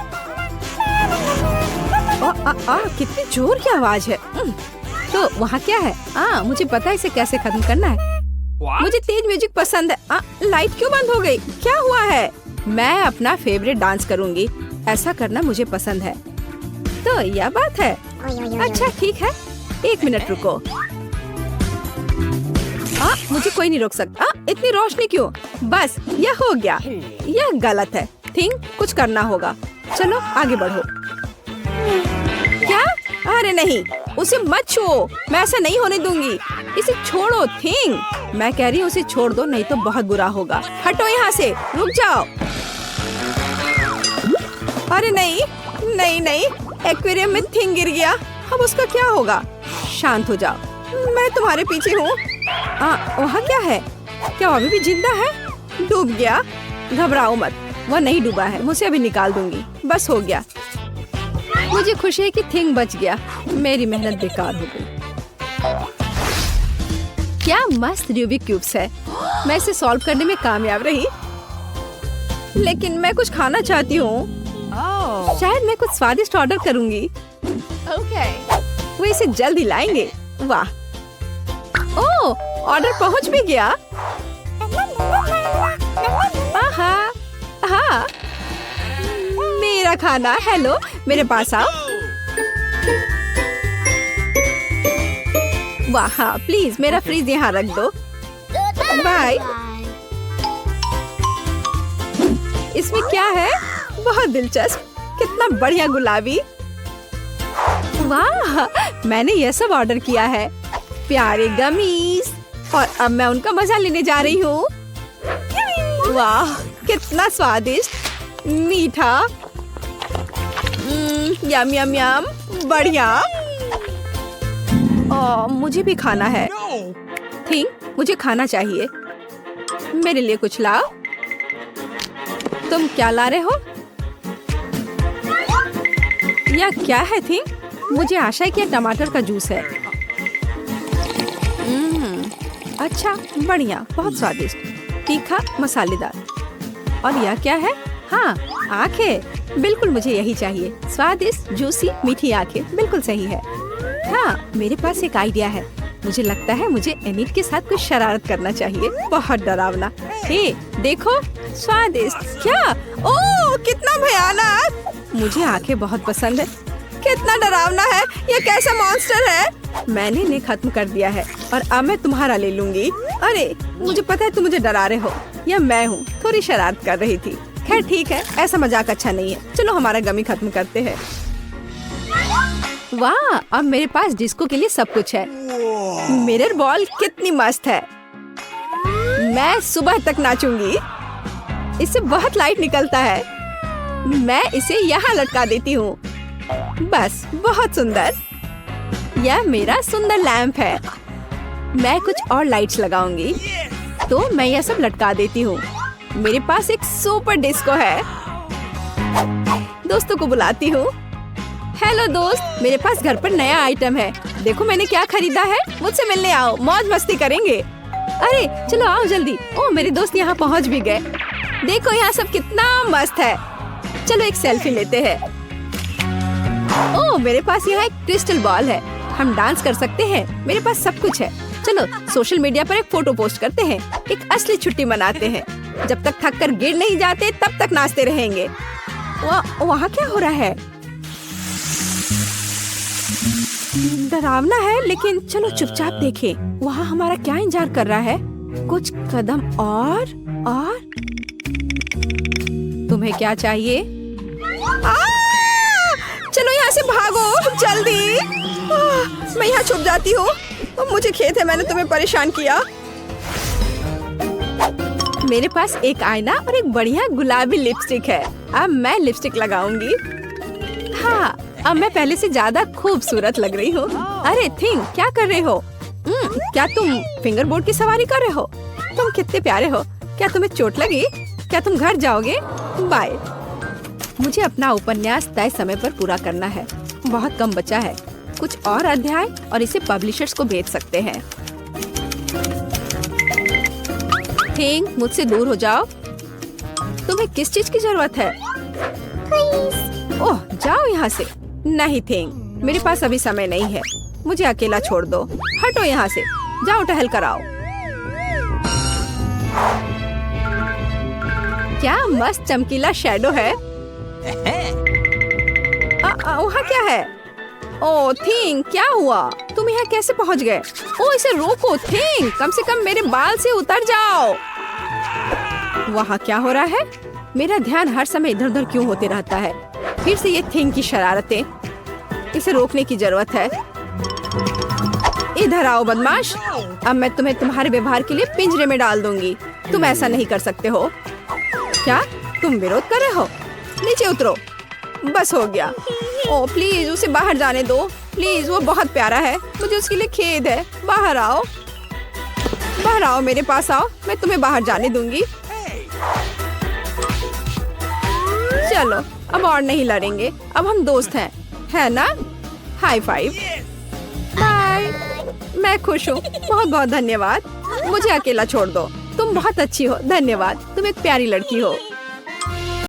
कितनी जोर की आवाज है। तो वहाँ क्या है? मुझे पता है इसे कैसे खत्म करना है। मुझे तेज म्यूजिक पसंद है। लाइट क्यों बंद हो गई? क्या हुआ है? मैं अपना फेवरेट डांस करूंगी। ऐसा करना मुझे पसंद है। तो यह बात है। अच्छा, ठीक है। 1 मिनट रुको। मुझे कोई नहीं रोक सकता। इतनी रोशनी क्यों? बस, यह हो गया। यह गलत है। थिंग, कुछ करना होगा। चलो, आगे बढ़ो। क्या? अरे नहीं, उसे मत छुओ, मैं ऐसा नहीं होने दूंगी। इसे छोड़ो थिंग, मैं कह रही हूँ उसे छोड़ दो, नहीं तो बहुत बुरा होगा। हटो यहाँ से, रुक जाओ। अरे नहीं नहीं नहीं, एक्वेरियम में थिंग गिर गया, अब उसका क्या होगा? शांत हो जाओ, मैं तुम्हारे पीछे हूँ। वहाँ क्या है? क्या वो अभी भी जिंदा है? डूब गया? घबराओ मत, वो नहीं डूबा है, मुझे अभी निकाल दूंगी। बस हो गया। मुझे खुशी है कि थिंग बच गया, मेरी मेहनत बेकार हो गई। क्या मस्त रूबिक क्यूब्स है, मैं इसे सॉल्व करने में कामयाब रही। लेकिन मैं कुछ खाना चाहती हूँ। शायद मैं कुछ स्वादिष्ट ऑर्डर करूंगी। वो इसे जल्दी लाएंगे। वाह, ओह, ऑर्डर पहुंच भी गया। हाँ, मेरा खाना। हेलो, मेरे पास आओ। वाह, हाँ, प्लीज मेरा फ्रिज यहाँ रख दो। बाय। इसमें क्या है? बहुत दिलचस्प, कितना बढ़िया गुलाबी। वाह, मैंने यह सब ऑर्डर किया है, प्यारे गमीज, और अब मैं उनका मजा लेने जा रही हूँ। वाह, कितना स्वादिष्ट, मीठा, यम यम यम, बढ़िया। मुझे भी खाना है। थिंग, मुझे खाना चाहिए। मेरे लिए कुछ लाओ। तुम क्या ला रहे हो? यह क्या है थिंग? मुझे आशा है कि यह टमाटर का जूस है। अच्छा, बढ़िया, बहुत स्वादिष्ट, तीखा, मसालेदार। और यह क्या है? हाँ, आंखें, बिल्कुल मुझे यही चाहिए। स्वादिष्ट, जूसी, मीठी आंखें, बिल्कुल सही है। हाँ, मेरे पास एक आइडिया है। मुझे लगता है मुझे एनिट के साथ कुछ शरारत करना चाहिए। बहुत डरावना। हे, देखो, स्वादिष्ट। क्या? ओह, कितना भयानक। मुझे आंखें बहुत पसंद है। कितना डरावना है, ये कैसा मॉन्स्टर है? मैंने इन्हें खत्म कर दिया है और अब मैं तुम्हारा ले लूंगी। अरे, मुझे पता है तुम मुझे डरा रहे हो। यह मैं हूँ, थोड़ी शरारत कर रही थी। खैर ठीक है, ऐसा मजाक अच्छा नहीं है। चलो हमारा गमी खत्म करते हैं। वाह, अब मेरे पास डिस्को के लिए सब कुछ है। मिरर बॉल कितनी मस्त है, मैं सुबह तक नाचूंगी। इससे बहुत लाइट निकलता है। मैं इसे यहाँ लटका देती हूँ। बस, बहुत सुंदर। यह मेरा सुंदर लैंप है। मैं कुछ और लाइट्स लगाऊंगी, तो मैं यह सब लटका देती हूँ। मेरे पास एक सुपर डिस्को है। दोस्तों को बुलाती हूँ। हेलो दोस्त, मेरे पास घर पर नया आइटम है। देखो मैंने क्या खरीदा है। मुझसे मिलने आओ, मौज मस्ती करेंगे। अरे चलो आओ जल्दी। ओह, मेरे दोस्त यहाँ पहुँच भी गए। देखो यहाँ सब कितना मस्त है। चलो एक सेल्फी लेते हैं। ओह, मेरे पास यहाँ एक क्रिस्टल बॉल है, हम डांस कर सकते हैं। मेरे पास सब कुछ है। चलो सोशल मीडिया पर एक फोटो पोस्ट करते हैं, एक असली छुट्टी मनाते हैं। जब तक थक कर गिर नहीं जाते तब तक नाचते रहेंगे। वहाँ क्या हो रहा है? डरावना है, लेकिन चलो चुपचाप देखें। वहाँ हमारा क्या इंतजार कर रहा है? कुछ कदम और तुम्हें क्या चाहिए? चलो यहाँ से भागो जल्दी। मैं यहाँ छुप जाती हूँ। मुझे खेद है मैंने तुम्हें परेशान किया। मेरे पास एक आईना और एक बढ़िया गुलाबी लिपस्टिक है। अब मैं लिपस्टिक लगाऊंगी। हाँ, अब मैं पहले से ज्यादा खूबसूरत लग रही हूँ। अरे थिंग, क्या कर रहे हो? क्या तुम फिंगर बोर्ड की सवारी कर रहे हो? तुम कितने प्यारे हो। क्या तुम्हें चोट लगी? क्या तुम घर जाओगे? बाय। मुझे अपना उपन्यास तय समय पर पूरा करना है। बहुत कम बचा है। कुछ और अध्याय और इसे पब्लिशर्स को भेज सकते हैं। थिंग, मुझसे दूर हो जाओ। तुम्हें किस चीज की जरूरत है? ओह, जाओ यहाँ से। नहीं थिंग, मेरे पास अभी समय नहीं है। मुझे अकेला छोड़ दो। हटो यहाँ से, जाओ टहल कर आओ। क्या मस्त चमकीला शैडो है। वहाँ क्या है? ओह थिंग, क्या हुआ? तुम यहाँ कैसे पहुँच गए? ओह, इसे रोको थिंग, कम से कम मेरे बाल से उतर जाओ। वहाँ क्या हो रहा है? मेरा ध्यान हर समय इधर उधर क्यों होते रहता है? फिर से ये थिंग की शरारतें। इसे रोकने की जरूरत है। इधर आओ बदमाश, अब मैं तुम्हें तुम्हारे व्यवहार के लिए पिंजरे में डाल दूंगी। तुम ऐसा नहीं कर सकते हो। क्या तुम विरोध कर रहे हो? नीचे उतरो। बस हो गया। ओ प्लीज उसे बाहर जाने दो प्लीज, वो बहुत प्यारा है, मुझे उसके लिए खेद है। बाहर आओ, बाहर आओ, मेरे पास आओ, मैं तुम्हें बाहर जाने दूंगी। चलो अब और नहीं लड़ेंगे, अब हम दोस्त हैं, है ना? High five. बाय। मैं खुश हूँ, बहुत बहुत धन्यवाद। मुझे अकेला छोड़ दो, तुम बहुत अच्छी हो। धन्यवाद, तुम एक प्यारी लड़की हो।